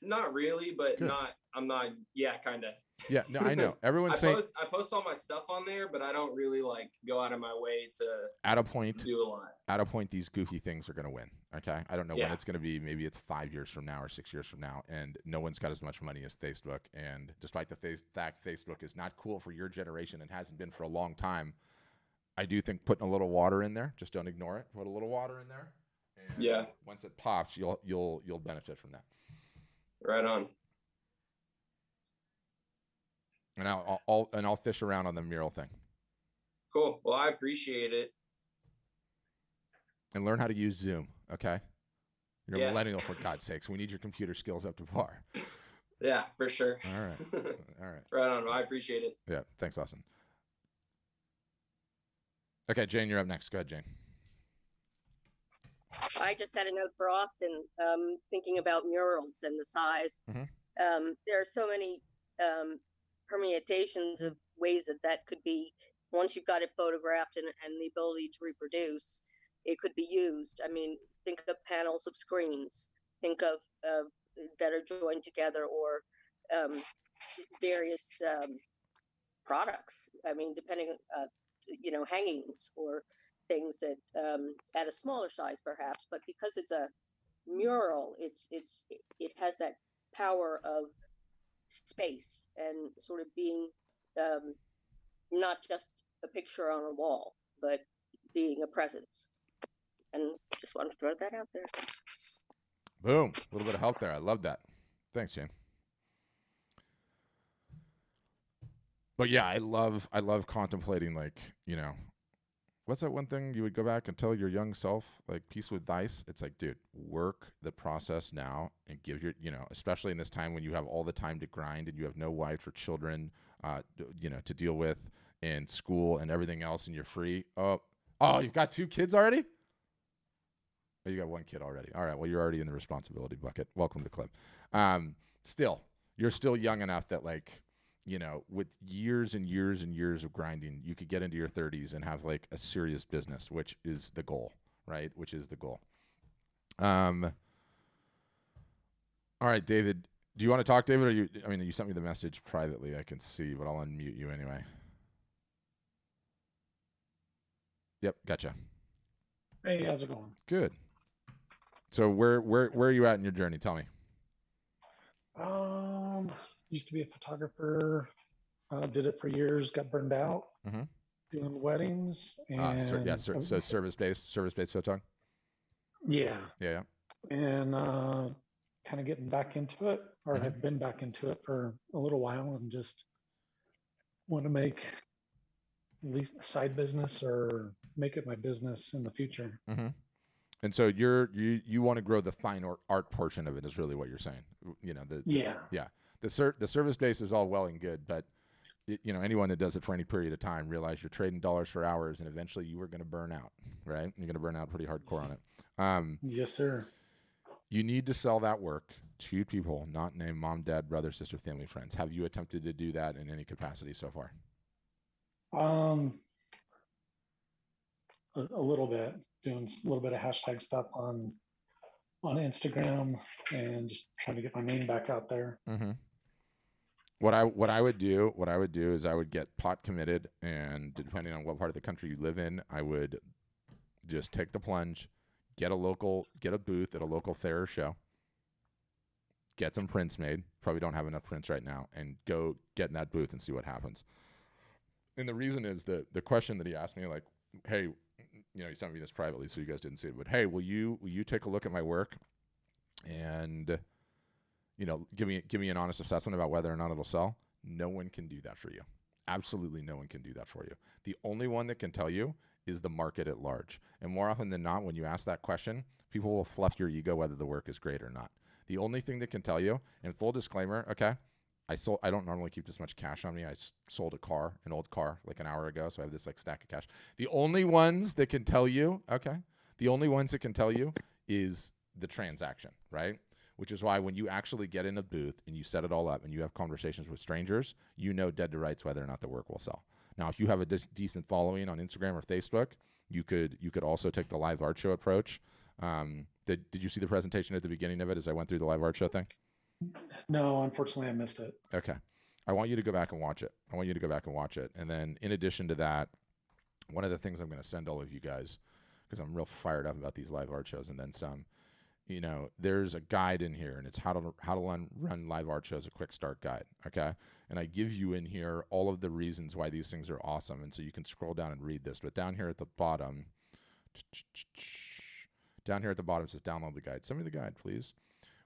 S6: Not really, but
S2: Good.
S6: I'm not. Yeah, kind of.
S2: Yeah, no, I know. Everyone's
S6: I post all my stuff on there, but I don't really like go out of my way to do a lot.
S2: At a point, these goofy things are going to win. Okay, I don't know when it's going to be. Maybe it's 5 years from now or 6 years from now, and no one's got as much money as Facebook. And despite the fact Facebook is not cool for your generation and hasn't been for a long time, I do think putting a little water in there, just don't ignore it. Put a little water in there, and once it pops, you'll benefit from that.
S6: Right on.
S2: And I'll fish around on the mural thing.
S6: Cool. Well, I appreciate it.
S2: And learn how to use Zoom, okay? You're a millennial, for God's sakes. We need your computer skills up to par.
S6: Yeah, for sure.
S2: All right.
S6: Right on. I appreciate it.
S2: Yeah. Thanks, Austin. Okay, Jane, you're up next. Go ahead, Jane.
S7: I just had a note for Austin, thinking about murals and the size.
S2: Mm-hmm.
S7: There are so many permutations of ways that could be, once you've got it photographed and the ability to reproduce, it could be used. I mean, think of panels of screens, think of that are joined together, or various products. I mean, depending, hangings or things that at a smaller size perhaps, but because it's a mural, it has that power of space and sort of being not just a picture on a wall, but being a presence. And just want to throw that out there.
S2: Boom. A little bit of help there. I love that. Thanks, Jane. But yeah, I love contemplating, like, what's that one thing you would go back and tell your young self, like peace with vice? It's like, dude, work the process now and give your, especially in this time when you have all the time to grind and you have no wife or children, to deal with, and school and everything else, and you're free. Oh, you've got 2 kids already? Oh, you got 1 kid already. All right. Well, you're already in the responsibility bucket. Welcome to the club. Still, you're still young enough that, like, you know, with years and years and years of grinding, you could get into your 30s and have like a serious business, which is the goal, right? Which is the goal. All right, David, do you want to talk, David? Or you sent me the message privately. I can see, but I'll unmute you anyway. Yep, gotcha.
S8: Hey, how's it going?
S2: Good. So where are you at in your journey? Tell me.
S8: Used to be a photographer. Did it for years. Got burned out doing weddings and
S2: so service-based photog.
S8: Yeah.
S2: Yeah.
S8: And kind of getting back into it, or have been back into it for a little while, and just want to make at least a side business or make it my business in the future.
S2: And so you want to grow the fine art portion of it is really what you're saying. You know, the service base is all well and good, but you know, anyone that does it for any period of time realize you're trading dollars for hours, and eventually you are going to burn out, right? You're going to burn out pretty hardcore on it.
S8: Yes, sir.
S2: You need to sell that work to people not named mom, dad, brother, sister, family, friends. Have you attempted to do that in any capacity so far?
S8: A little bit, doing a little bit of hashtag stuff on Instagram and just trying to get my name back out there.
S2: What I would do is I would get pot committed, and depending on what part of the country you live in, I would just take the plunge, get a booth at a local fair or show, get some prints made. Probably don't have enough prints right now, and go get in that booth and see what happens. And the reason is that the question that he asked me, like, hey, you know, he sent me this privately, so you guys didn't see it, but hey, will you take a look at my work and, you know, give me an honest assessment about whether or not it'll sell? No one can do that for you. Absolutely no one can do that for you. The only one that can tell you is the market at large. And more often than not, when you ask that question, people will fluff your ego whether the work is great or not. The only thing that can tell you, and full disclaimer, okay, I don't normally keep this much cash on me. I sold an old car like an hour ago, so I have this like stack of cash. The only ones that can tell you, is the transaction, right? Which is why when you actually get in a booth and you set it all up and you have conversations with strangers, you know dead to rights whether or not the work will sell. Now, if you have a decent following on Instagram or Facebook, you could also take the live art show approach. Did you see the presentation at the beginning of it as I went through the live art show thing?
S8: No, unfortunately, I missed it.
S2: Okay. I want you to go back and watch it. And then in addition to that, one of the things I'm going to send all of you guys, because I'm real fired up about these live art shows and then some, you know, there's a guide in here, and it's how to run live art shows, a quick start guide, okay? And I give you in here all of the reasons why these things are awesome, and so you can scroll down and read this. But down here at the bottom, it says download the guide. Send me the guide, please.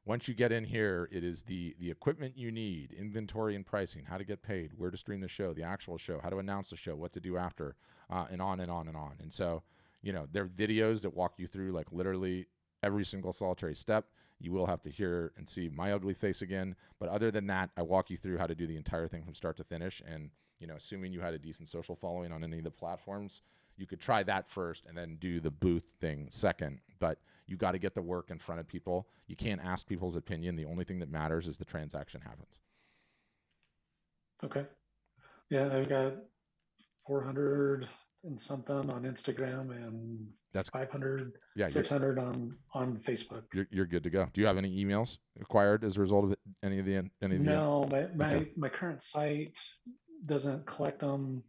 S2: Once you get in here, it is the equipment you need, inventory and pricing, how to get paid, where to stream the show, the actual show, how to announce the show, what to do after, and on and on and on. And so, you know, there are videos that walk you through like literally every single solitary step. You will have to hear and see my ugly face again. But other than that, I walk you through how to do the entire thing from start to finish. And, you know, assuming you had a decent social following on any of the platforms, you could try that first and then do the booth thing second. But you got to get the work in front of people. You can't ask people's opinion. The only thing that matters is the transaction happens.
S8: Okay. Yeah, I've got 400 and something on Instagram, and that's 500, 600 on Facebook.
S2: You're good to go. Do you have any emails acquired as a result of any of the?
S8: No, my current site doesn't collect them.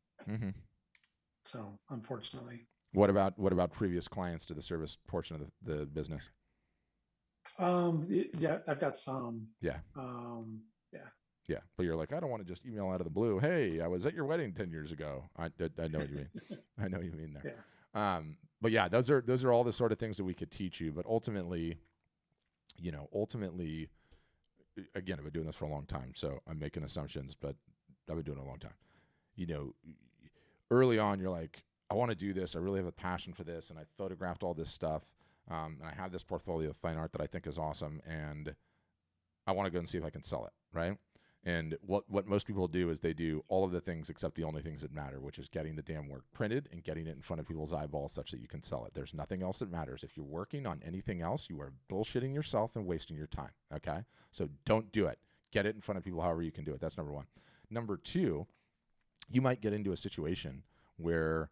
S8: So unfortunately.
S2: What about previous clients to the service portion of the business?
S8: Yeah, I've got some.
S2: Yeah. Yeah, but you're like, I don't want to just email out of the blue. Hey, I was at your wedding 10 years ago. I know what you mean. I know what you mean there.
S8: Yeah.
S2: But yeah, those are all the sort of things that we could teach you. But ultimately, again, I've been doing this for a long time, so I'm making assumptions, but I've been doing it a long time. You know, early on, you're like, I want to do this. I really have a passion for this, and I photographed all this stuff. And I have this portfolio of fine art that I think is awesome, and I want to go and see if I can sell it, right? And what most people do is they do all of the things except the only things that matter, which is getting the damn work printed and getting it in front of people's eyeballs such that you can sell it. There's nothing else that matters. If you're working on anything else, you are bullshitting yourself and wasting your time, okay? So don't do it. Get it in front of people however you can do it. That's number one. Number two, you might get into a situation where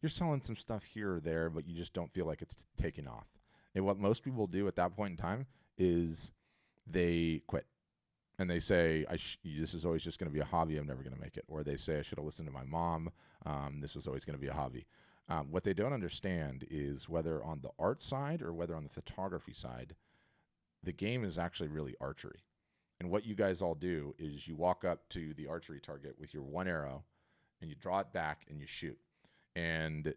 S2: you're selling some stuff here or there, but you just don't feel like it's taking off. And what most people do at that point in time is they quit. And they say, this is always just going to be a hobby. I'm never going to make it. Or they say, I should have listened to my mom. This was always going to be a hobby. What they don't understand is whether on the art side or whether on the photography side, the game is actually really archery. And what you guys all do is you walk up to the archery target with your one arrow and you draw it back and you shoot. And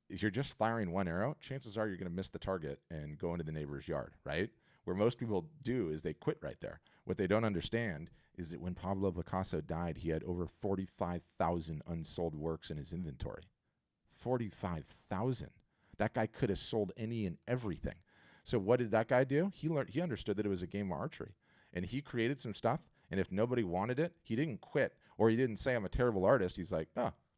S2: if you're just firing one arrow, chances are you're going to miss the target and go into the neighbor's yard, right? Where most people do is they quit right there. What they don't understand is that when Pablo Picasso died, he had over 45,000 unsold works in his inventory. 45,000. That guy could have sold any and everything. So what did that guy do? He understood that it was a game of archery. And he created some stuff, and if nobody wanted it, he didn't quit, or he didn't say, I'm a terrible artist. He's like,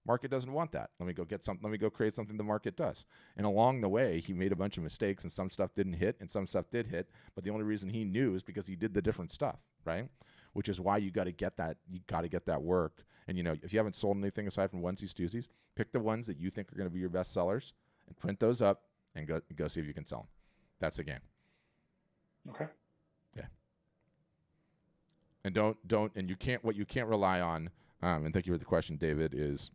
S2: market doesn't want that. Let me go create something the market does. And along the way, he made a bunch of mistakes, and some stuff didn't hit, and some stuff did hit. But the only reason he knew is because he did the different stuff, right? Which is why you got to get that. You got to get that work. And if you haven't sold anything aside from onesies, twosies, pick the ones that you think are going to be your best sellers, and print those up, and go see if you can sell them. That's the game.
S8: Okay.
S2: Yeah. And what you can't rely on. And thank you for the question, David. Is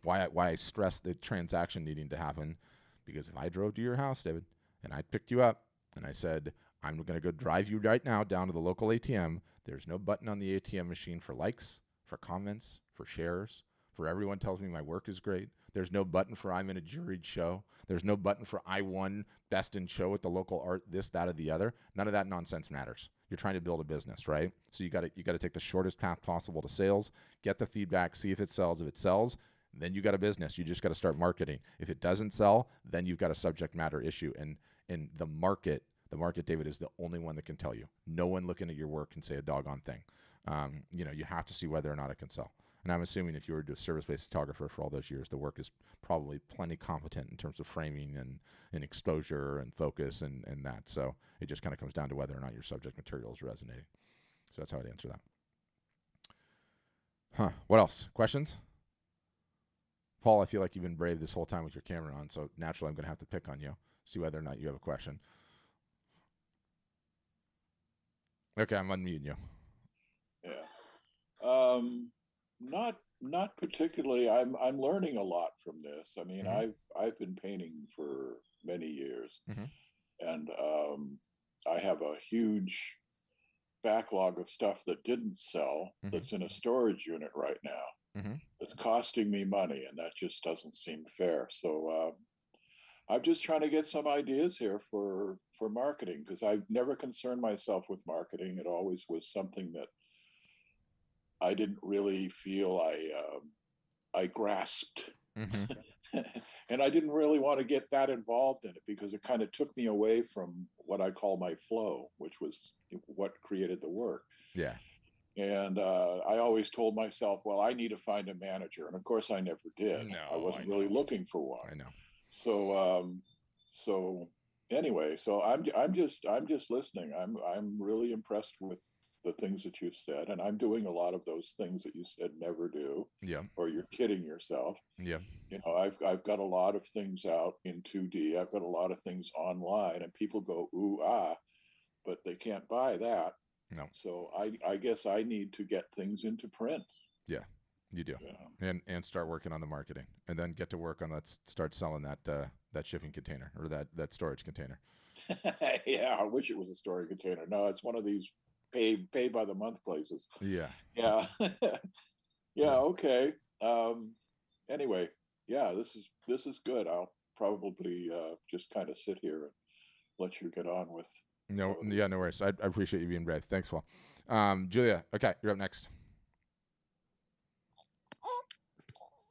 S2: why I stress the transaction needing to happen, because if I drove to your house, David, and I picked you up and I said, I'm going to go drive you right now down to the local ATM. There's no button on the ATM machine for likes, for comments, for shares, for everyone tells me my work is great. There's no button for I'm in a juried show. There's no button for I won best in show at the local art, this, that, or the other. None of that nonsense matters. You're trying to build a business, right? So you got to take the shortest path possible to sales, get the feedback, see if it sells. If it sells, then you got a business. You just got to start marketing. If it doesn't sell, then you've got a subject matter issue. And the market, David, is the only one that can tell you. No one looking at your work can say a doggone thing. You have to see whether or not it can sell. And I'm assuming if you were a service-based photographer for all those years, the work is probably plenty competent in terms of framing and exposure and focus and that. So it just kind of comes down to whether or not your subject material is resonating. So that's how I'd answer that. What else? Questions? Paul, I feel like you've been brave this whole time with your camera on, so naturally I'm going to have to pick on you, see whether or not you have a question. Okay, I'm unmuting you.
S9: Yeah. Not particularly. I'm learning a lot from this. I mean, I've been painting for many years, and I have a huge backlog of stuff that didn't sell that's in a storage unit right now. It's costing me money, and that just doesn't seem fair. So I'm just trying to get some ideas here for marketing, because I've never concerned myself with marketing. It always was something that I didn't really feel I grasped. And I didn't really want to get that involved in it, because it kind of took me away from what I call my flow, which was what created the work.
S2: Yeah.
S9: And I always told myself, well, I need to find a manager. And of course I never did.
S2: No,
S9: I wasn't really looking for one.
S2: I know.
S9: So anyway, so I'm just listening. I'm really impressed with the things that you said, and I'm doing a lot of those things that you said never do.
S2: Yeah.
S9: Or you're kidding yourself.
S2: Yeah.
S9: I've got a lot of things out in 2D. I've got a lot of things online, and people go, ooh, ah, but they can't buy that.
S2: No.
S9: So I guess I need to get things into print.
S2: Yeah, you do.
S9: Yeah.
S2: And start working on the marketing, and then get to work on start selling that shipping container, or that storage container.
S9: Yeah, I wish it was a storage container. No, it's one of these pay by the month places.
S2: Yeah.
S9: Yeah. Yeah. Okay. Anyway, yeah, this is good. I'll probably just kind of sit here and let you get on with.
S2: No worries. I appreciate you being brave. Thanks, Paul. Julia, okay, you're up next.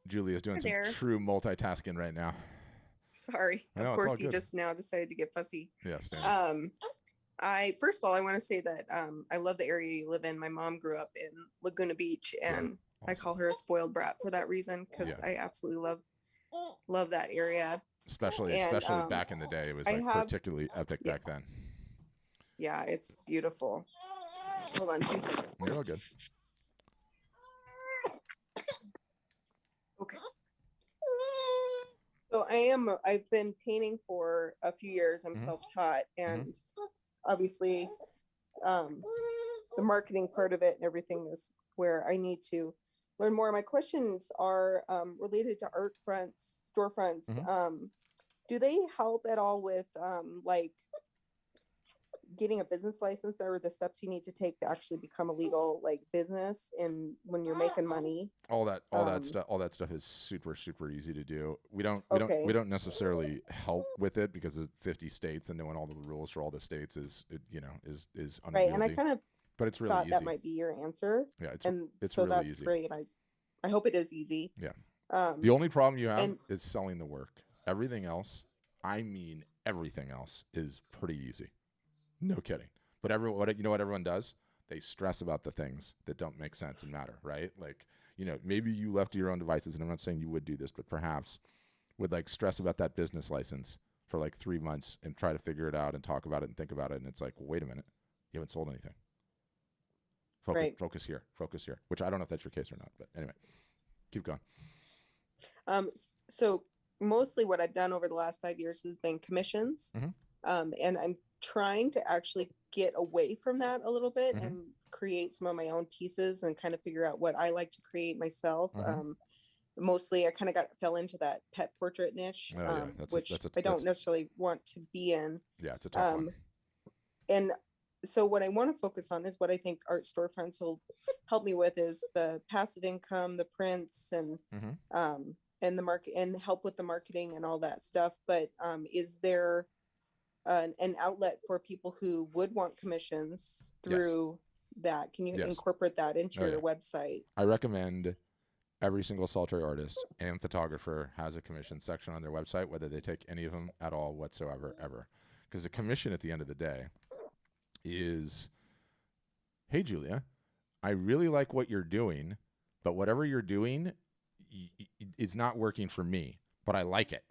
S2: Julia's doing some true multitasking right now.
S10: Sorry. Of course, you just now decided to get fussy.
S2: Yes.
S10: First of all, I want to say that I love the area you live in. My mom grew up in Laguna Beach, and awesome. I call her a spoiled brat for that reason, because I absolutely love that area.
S2: Especially back in the day, it was particularly epic back then.
S10: Yeah, it's beautiful. Hold on 2 seconds.
S2: You're all good.
S10: I've been painting for a few years. I'm self-taught, and obviously the marketing part of it and everything is where I need to learn more. My questions are related to art fronts, storefronts. Do they help at all with like getting a business license, or the steps you need to take to actually become a legal like business and when you're making money?
S2: All that stuff is super easy to do. We don't necessarily help with it because of 50 states, and knowing all the rules for all the states is unwieldy.
S10: Right. And I kind of
S2: but it's really
S10: thought
S2: easy.
S10: that might be your answer.
S2: Yeah, it's
S10: so
S2: really
S10: that's
S2: easy.
S10: great. I hope it is easy.
S2: Yeah. The only problem you have is selling the work. Everything else, I mean everything else, is pretty easy. No kidding. But you know what everyone does? They stress about the things that don't make sense and matter, right? Like, you know, maybe you left your own devices, and I'm not saying you would do this, but perhaps would like stress about that business license for like 3 months and try to figure it out and talk about it and think about it. And it's like, well, wait a minute, you haven't sold anything. Focus here, which I don't know if that's your case or not, but anyway, keep going.
S10: So mostly what I've done over the last 5 years has been commissions. And I'm trying to actually get away from that a little bit and create some of my own pieces and kind of figure out what I like to create myself. Mostly I kind of fell into that pet portrait niche, which I don't necessarily want to be in.
S2: Yeah, it's a tough one.
S10: And so what I want to focus on is what I think art storefronts will help me with is the passive income, the prints, and the market, and help with the marketing and all that stuff. But is there an outlet for people who would want commissions through that? Can you incorporate that into your website?
S2: I recommend every single solitary artist and photographer has a commission section on their website, whether they take any of them at all whatsoever, ever. Because a commission at the end of the day is, hey, Julia, I really like what you're doing, but whatever you're doing, it's not working for me, but I like it.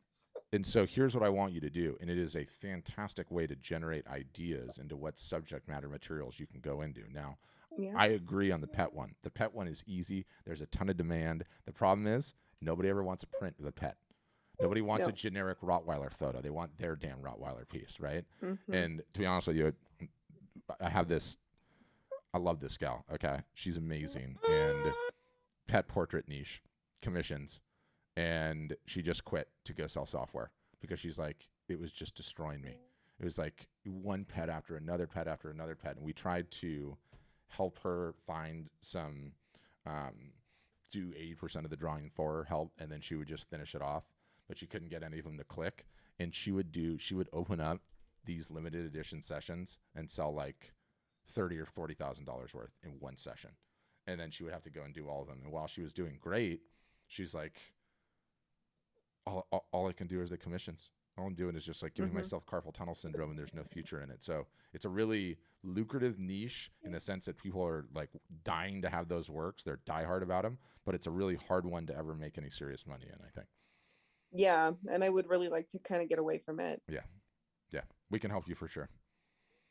S2: And so here's what I want you to do. And it is a fantastic way to generate ideas into what subject matter materials you can go into. Now, I agree on the pet one. The pet one is easy. There's a ton of demand. The problem is nobody ever wants a print of a pet. Nobody wants a generic Rottweiler photo. They want their damn Rottweiler piece, right? And to be honest with you, I love this gal, okay? She's amazing. And pet portrait niche, commissions. And she just quit to go sell software because she's like, it was just destroying me. It was like one pet after another pet after another pet. And we tried to help her find some, do 80% of the drawing for her, help, and then she would just finish it off. But she couldn't get any of them to click. And she would open up these limited edition sessions and sell like $30,000 or $40,000 worth in one session. And then she would have to go and do all of them. And while she was doing great, she's like, all I can do is the commissions. All I'm doing is just like giving myself carpal tunnel syndrome, and there's no future in it. So it's a really lucrative niche in the sense that people are like dying to have those works. They're diehard about them, but it's a really hard one to ever make any serious money in, I think.
S10: Yeah. And I would really like to kind of get away from it.
S2: Yeah. Yeah. We can help you for sure.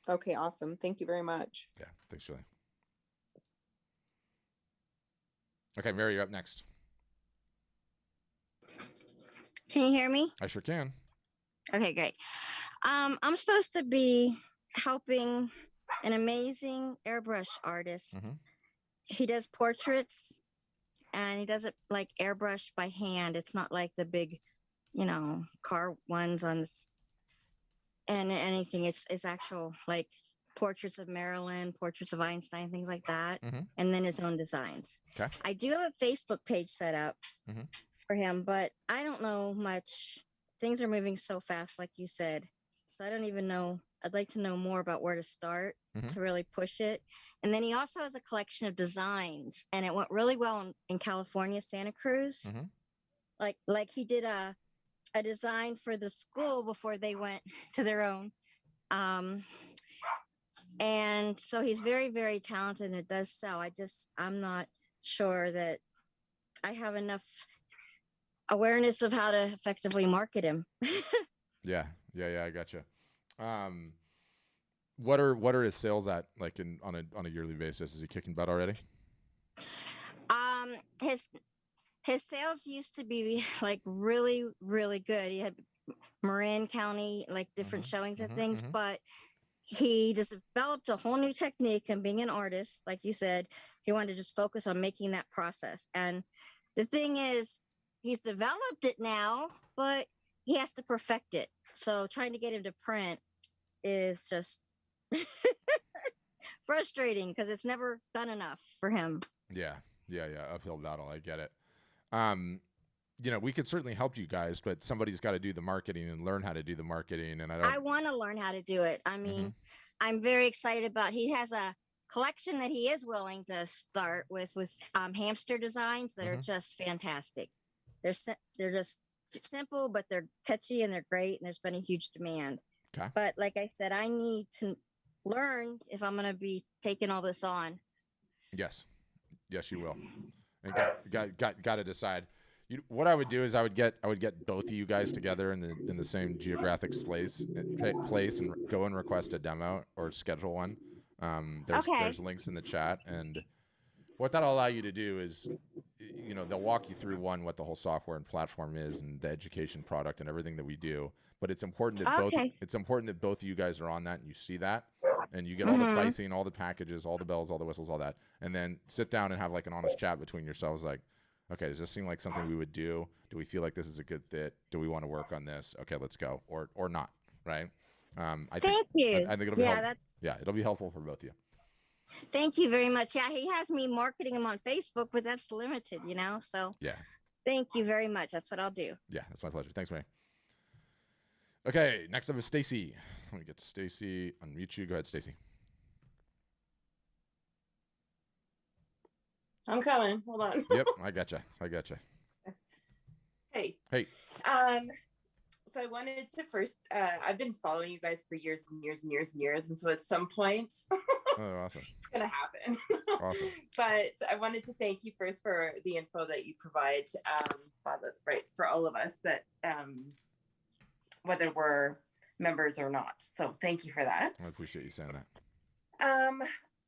S10: Okay. Awesome. Thank you very much.
S2: Yeah. Thanks, Julie. Okay, Mary, you're up next.
S11: Can you hear me?
S2: I sure can.
S11: Okay, great. I'm supposed to be helping an amazing airbrush artist. He does portraits, and he does it like airbrush by hand. It's not like the big, car ones on this and anything. It's actual like portraits of Marilyn, portraits of Einstein, things like that, and then his own designs.
S2: Okay.
S11: I do have a Facebook page set up for him, but I don't know much. Things are moving so fast, like you said. So I don't even know. I'd like to know more about where to start to really push it. And then he also has a collection of designs, and it went really well in California, Santa Cruz. Like he did a design for the school before they went to their own. And so he's very, very talented, and it does sell. I'm not sure that I have enough awareness of how to effectively market him.
S2: Yeah, I gotcha. What are his sales at, like
S11: his sales used to be like really, really good. He had Marin County, like different showings and things, but he just developed a whole new technique. And being an artist, like you said, he wanted to just focus on making that process. And the thing is, he's developed it now, but he has to perfect it. So trying to get him to print is just frustrating because it's never done enough for him.
S2: Yeah. Uphill battle. I get it. We could certainly help you guys, but somebody's got to do the marketing and learn how to do the marketing. And I
S11: want to learn how to do it. I mean, I'm very excited about. He has a collection that he is willing to start with hamster designs that are just fantastic. They're just simple, but they're catchy and they're great. And there's been a huge demand.
S2: Okay.
S11: But like I said, I need to learn if I'm going to be taking all this on.
S2: Yes, you will. And got to decide. What I would do is I would get both of you guys together in the same geographic place and go and request a demo or schedule one. There's links in the chat, and what that'll allow you to do is, they'll walk you through what the whole software and platform is and the education product and everything that we do. But it's important that both of you guys are on that and you see that, and you get all the pricing, all the packages, all the bells, all the whistles, all that, and then sit down and have like an honest chat between yourselves, like, okay, does this seem like something we would do? Do we feel like this is a good fit? Do we want to work on this? Okay, let's go, or not, right?
S11: Thank you.
S2: I think it'll be it'll be helpful for both of you.
S11: Thank you very much. Yeah, he has me marketing him on Facebook, but that's limited, So
S2: yeah.
S11: Thank you very much. That's what I'll do.
S2: Yeah, that's my pleasure. Thanks, Mary. Okay, next up is Stacy. Let me get Stacy. Unmute you. Go ahead, Stacy.
S12: I'm coming. Hold on.
S2: Yep, I gotcha.
S12: Hey. So I wanted to first, I've been following you guys for years and years and years and years. And so at some point,
S2: oh, awesome.
S12: It's going to happen.
S2: Awesome.
S12: But I wanted to thank you first for the info that you provide. That's right for all of us that, whether we're members or not. So thank you for that.
S2: I appreciate you saying that.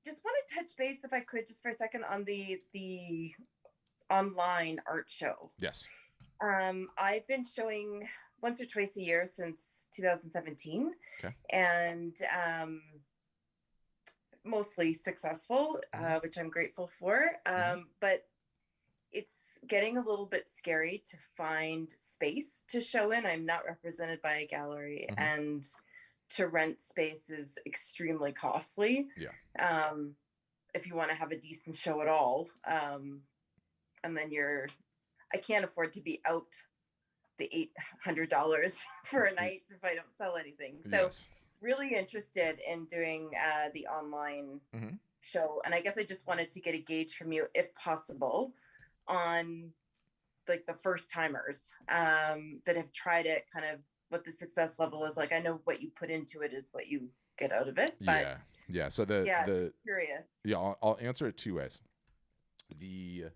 S12: Just want to touch base, if I could, just for a second on the online art show.
S2: Yes.
S12: I've been showing once or twice a year since 2017.
S2: Okay.
S12: And mostly successful, which I'm grateful for. But it's getting a little bit scary to find space to show in. I'm not represented by a gallery, and to rent space is extremely costly.
S2: Yeah.
S12: If you want to have a decent show at all. And then I can't afford to be out the $800 for a night if I don't sell anything. So
S2: yes.
S12: Really interested in doing the online show. And I guess I just wanted to get a gauge from you, if possible, on like the first timers that have tried it, kind of what the success level is like. I know what you put into it is what you get out of it, but
S2: yeah. So
S12: curious.
S2: Yeah, I'll answer it two ways. The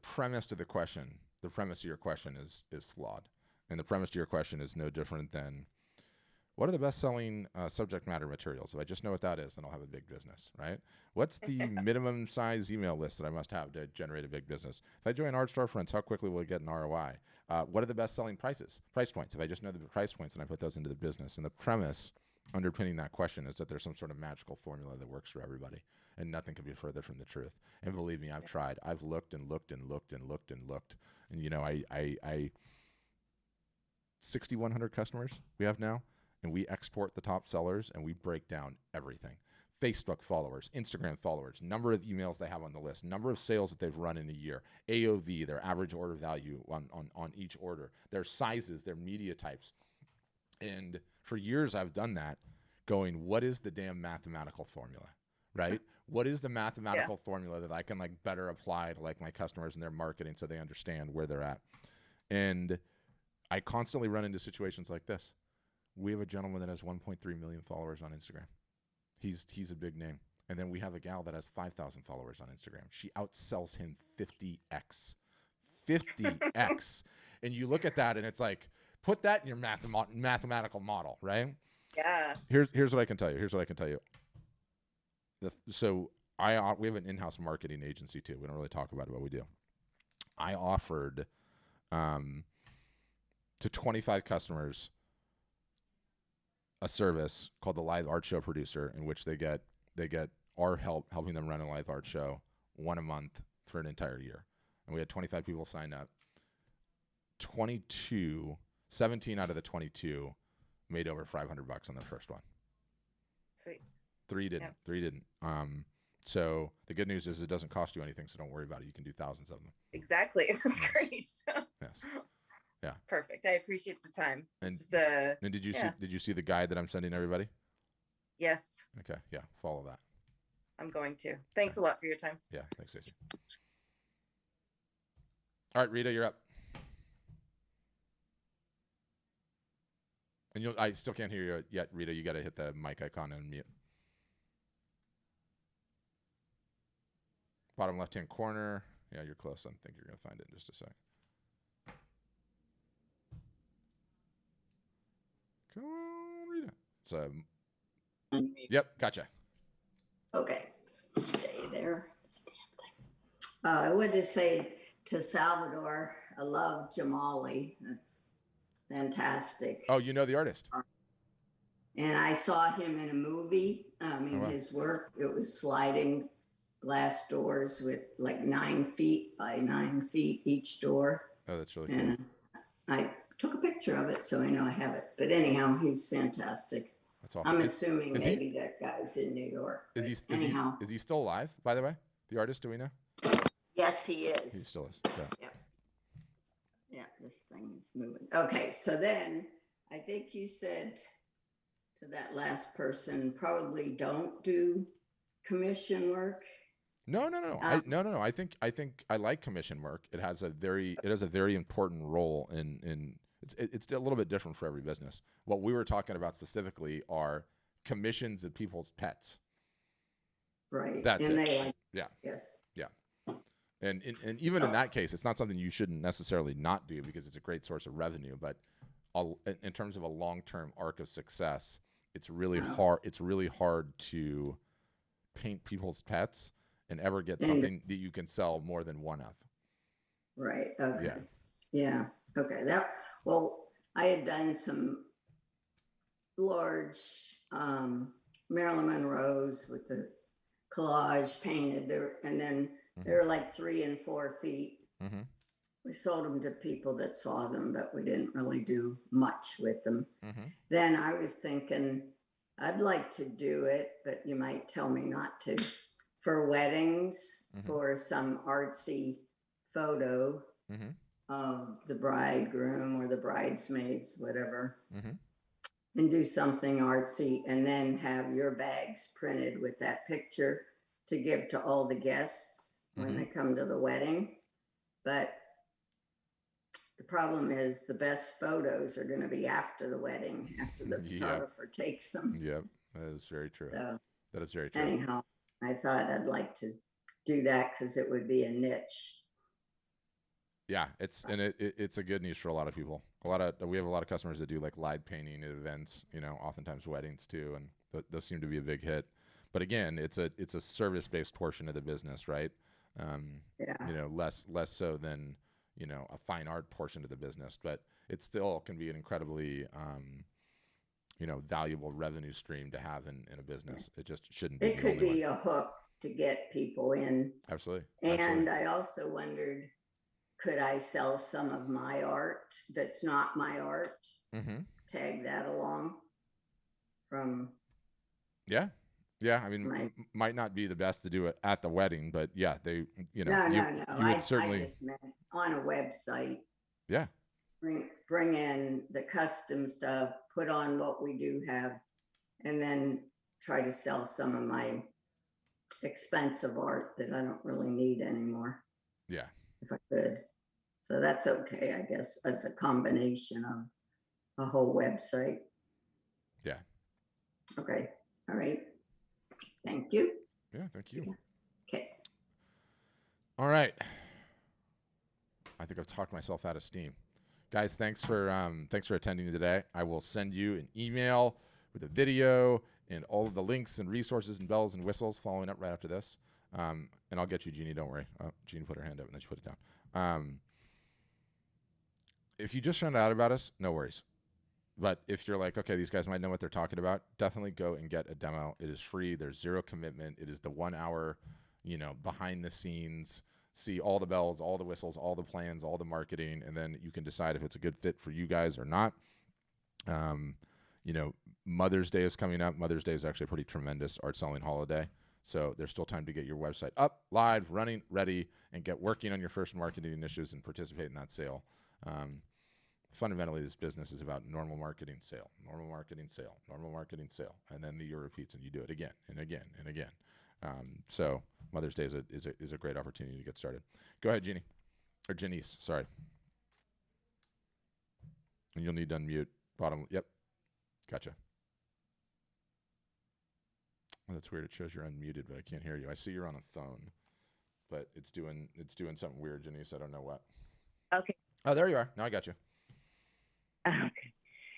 S2: premise to the question, the premise of your question is flawed, and the premise to your question is no different than, what are the best-selling subject matter materials? If I just know what that is, then I'll have a big business, right? What's the minimum size email list that I must have to generate a big business? If I join Art Storefronts, how quickly will I get an ROI? What are the best-selling price points? If I just know the price points and I put those into the business. And the premise underpinning that question is that there's some sort of magical formula that works for everybody, and nothing could be further from the truth. And believe me, I've tried. I've looked and looked and looked and looked and looked. And, I 6,100 customers we have now. And we export the top sellers, and we break down everything. Facebook followers, Instagram followers, number of emails they have on the list, number of sales that they've run in a year, AOV, their average order value on each order, their sizes, their media types. And for years I've done that, going, what is the damn mathematical formula, right? What is the mathematical formula that I can like better apply to like my customers and their marketing so they understand where they're at? And I constantly run into situations like this. We have a gentleman that has 1.3 million followers on Instagram. He's a big name. And then we have a gal that has 5,000 followers on Instagram. She outsells him 50x. 50x. And you look at that and it's like, put that in your mathematical model, right?
S12: Yeah.
S2: Here's what I can tell you. We have an in-house marketing agency too. We don't really talk about what we do. I offered to 25 customers a service called the Live Art Show Producer, in which they get our help helping them run a live art show, one a month for an entire year. And we had 25 people sign up. 17 out of the 22 made over $500 on their first one.
S12: Sweet.
S2: 3 didn't. Yep. 3 didn't. So the good news is it doesn't cost you anything, so don't worry about it. You can do thousands of them.
S12: Exactly. That's
S2: yes.
S12: great.
S2: Yes. Yeah.
S12: Perfect. I appreciate the time.
S2: And,
S12: just,
S2: and did you see the guide that I'm sending everybody?
S12: Yes.
S2: Okay. Yeah. Follow that.
S12: I'm going to. Thanks a lot for your time.
S2: Yeah. Thanks, Stacey. All right, Rita, you're up. And I still can't hear you yet, Rita. You got to hit the mic icon and mute. Bottom left-hand corner. Yeah, you're close. I think you're going to find it in just a sec. Come on, Rita. It's yep, gotcha.
S13: Okay, stay there. I wanted to say to Salvador, I love Jamali. That's fantastic.
S2: Oh, you know the artist?
S13: And I saw him in a movie. His work, it was sliding glass doors with like 9 feet by 9 feet each door.
S2: Oh, that's really
S13: cool. And I took a picture of it, so I know I have it. But anyhow, he's fantastic.
S2: That's awesome.
S13: I'm assuming maybe that guy's in New York.
S2: Is he still alive, by the way? The artist, do we know?
S13: Yes, he is.
S2: He still is.
S13: Yeah. Yeah, this thing is moving. Okay, so then I think you said to that last person, probably don't do commission work.
S2: No. No. I think I like commission work. It has a very important role in it's a little bit different for every business. What we were talking about specifically are commissions of people's pets.
S13: Right.
S2: That's
S13: and
S2: it.
S13: They like,
S2: yeah.
S13: Yes.
S2: Yeah. And even in that case, it's not something you shouldn't necessarily not do because it's a great source of revenue. But in terms of a long-term arc of success, it's really hard. It's really hard to paint people's pets and ever get something that you can sell more than one of.
S13: Right. Okay. Yeah. Okay. I had done some large Marilyn Monroe's with the collage painted there, and then they were like 3 and 4 feet.
S2: Mm-hmm.
S13: We sold them to people that saw them, but we didn't really do much with them.
S2: Mm-hmm.
S13: Then I was thinking, I'd like to do it, but you might tell me not to, for weddings, for some artsy photo of the bridegroom or the bridesmaids, whatever, and do something artsy, and then have your bags printed with that picture to give to all the guests when they come to the wedding. But the problem is the best photos are going to be after the wedding, after the photographer takes them.
S2: Yep, that is very true.
S13: So,
S2: that is very true.
S13: Anyhow, I thought I'd like to do that because it would be a niche.
S2: Yeah, it's a good niche for a lot of people. We have a lot of customers that do like live painting at events, oftentimes weddings too, and those seem to be a big hit. But again, it's a service-based portion of the business, right? Less so than a fine art portion of the business, but it still can be an incredibly valuable revenue stream to have in a business. It just shouldn't be.
S13: It could be a hook to get people in.
S2: Absolutely.
S13: And I also wondered, could I sell some of my art that's not my art? Tag that along from.
S2: Yeah. I mean, might not be the best to do it at the wedding, but yeah,
S13: No.
S2: You would certainly.
S13: I just meant on a website.
S2: Yeah.
S13: Bring in the custom stuff, put on what we do have, and then try to sell some of my expensive art that I don't really need anymore.
S2: Yeah.
S13: If I could. So that's okay, I guess, as a combination of a whole website.
S2: Yeah.
S13: Okay. All right. Thank you.
S2: Yeah, thank you.
S13: Okay.
S2: All right. I think I've talked myself out of steam. Guys, thanks for attending today. I will send you an email with a video and all of the links and resources and bells and whistles following up right after this. And I'll get you, Jeannie, don't worry. Jeannie put her hand up and then she put it down. If you just found out about us, no worries. But if you're like, okay, these guys might know what they're talking about, definitely go and get a demo. It is free. There's zero commitment. It is the 1 hour, behind the scenes, see all the bells, all the whistles, all the plans, all the marketing, and then you can decide if it's a good fit for you guys or not. Mother's Day is coming up. Mother's Day is actually a pretty tremendous art selling holiday. So there's still time to get your website up, live, running, ready, and get working on your first marketing initiatives and participate in that sale. Fundamentally, this business is about normal marketing, sale, normal marketing, sale, normal marketing, sale, and then the year repeats and you do it again and again and again. So Mother's Day is a great opportunity to get started. Go ahead, Jeannie, or Janice, sorry. And you'll need to unmute bottom. Yep, gotcha. Oh, that's weird. It shows you're unmuted, but I can't hear you. I see you're on a phone, but it's doing something weird, Janice. I don't know what.
S14: Okay.
S2: Oh, there you are. Now I got you.
S14: Okay.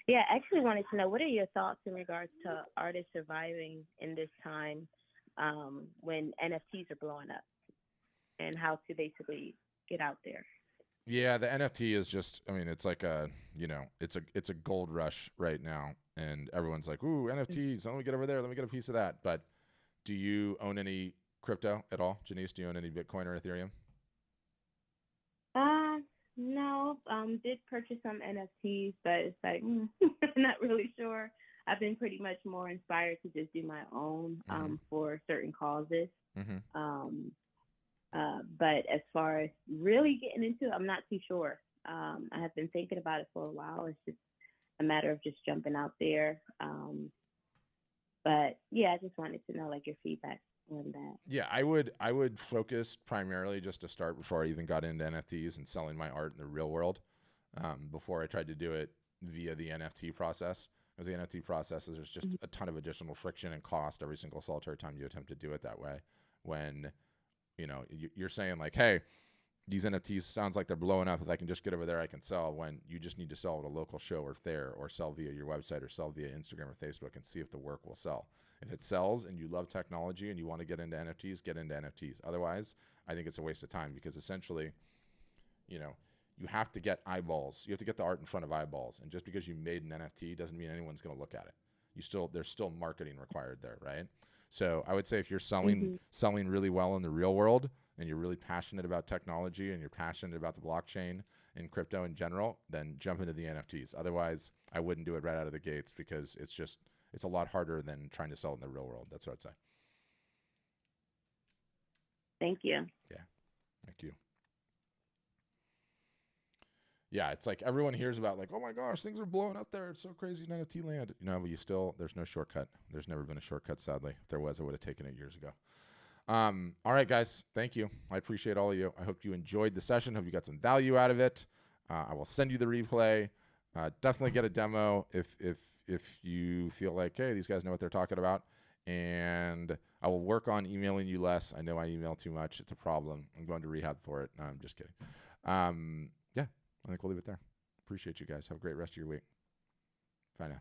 S14: Yeah, I actually wanted to know, what are your thoughts in regards to artists surviving in this time when NFTs are blowing up, and how to basically get out there?
S2: Yeah, the NFT is just, it's like it's a gold rush right now, and everyone's like, ooh, NFTs, let me get over there, let me get a piece of that. But do you own any crypto at all? Janice, do you own any Bitcoin or Ethereum?
S14: No, did purchase some NFTs, but it's like, not really sure. I've been pretty much more inspired to just do my own for certain causes. But as far as really getting into it, I'm not too sure. I have been thinking about it for a while. It's just a matter of just jumping out there. But yeah, I just wanted to know like your feedback on that.
S2: Yeah, I would focus primarily just to start before I even got into NFTs and selling my art in the real world. Before I tried to do it via the NFT process. Because the NFT process is there's just a ton of additional friction and cost every single solitary time you attempt to do it that way. When you're saying like, hey, these NFTs sounds like they're blowing up. If I can just get over there, I can sell. When you just need to sell at a local show or fair, or sell via your website, or sell via Instagram or Facebook, and see if the work will sell. If it sells and you love technology and you want to get into NFTs, get into NFTs. Otherwise, I think it's a waste of time, because essentially, you have to get eyeballs. You have to get the art in front of eyeballs. And just because you made an NFT doesn't mean anyone's going to look at it. There's still marketing required there, right? So I would say if you're selling really well in the real world, and you're really passionate about technology, and you're passionate about the blockchain and crypto in general, then jump into the NFTs. Otherwise, I wouldn't do it right out of the gates, because it's a lot harder than trying to sell in the real world. That's what I'd say.
S14: Thank you.
S2: Yeah, thank you. Yeah, it's like everyone hears about like, oh my gosh, things are blowing up there. It's so crazy in NFT land. But there's no shortcut. There's never been a shortcut, sadly. If there was, I would have taken it years ago. All right, guys, thank you. I appreciate all of you. I hope you enjoyed the session. Hope you got some value out of it. I will send you the replay. Definitely get a demo if you feel like, hey, these guys know what they're talking about. And I will work on emailing you less. I know I email too much. It's a problem. I'm going to rehab for it. No, I'm just kidding. Yeah, I think we'll leave it there. Appreciate you guys. Have a great rest of your week. Bye now.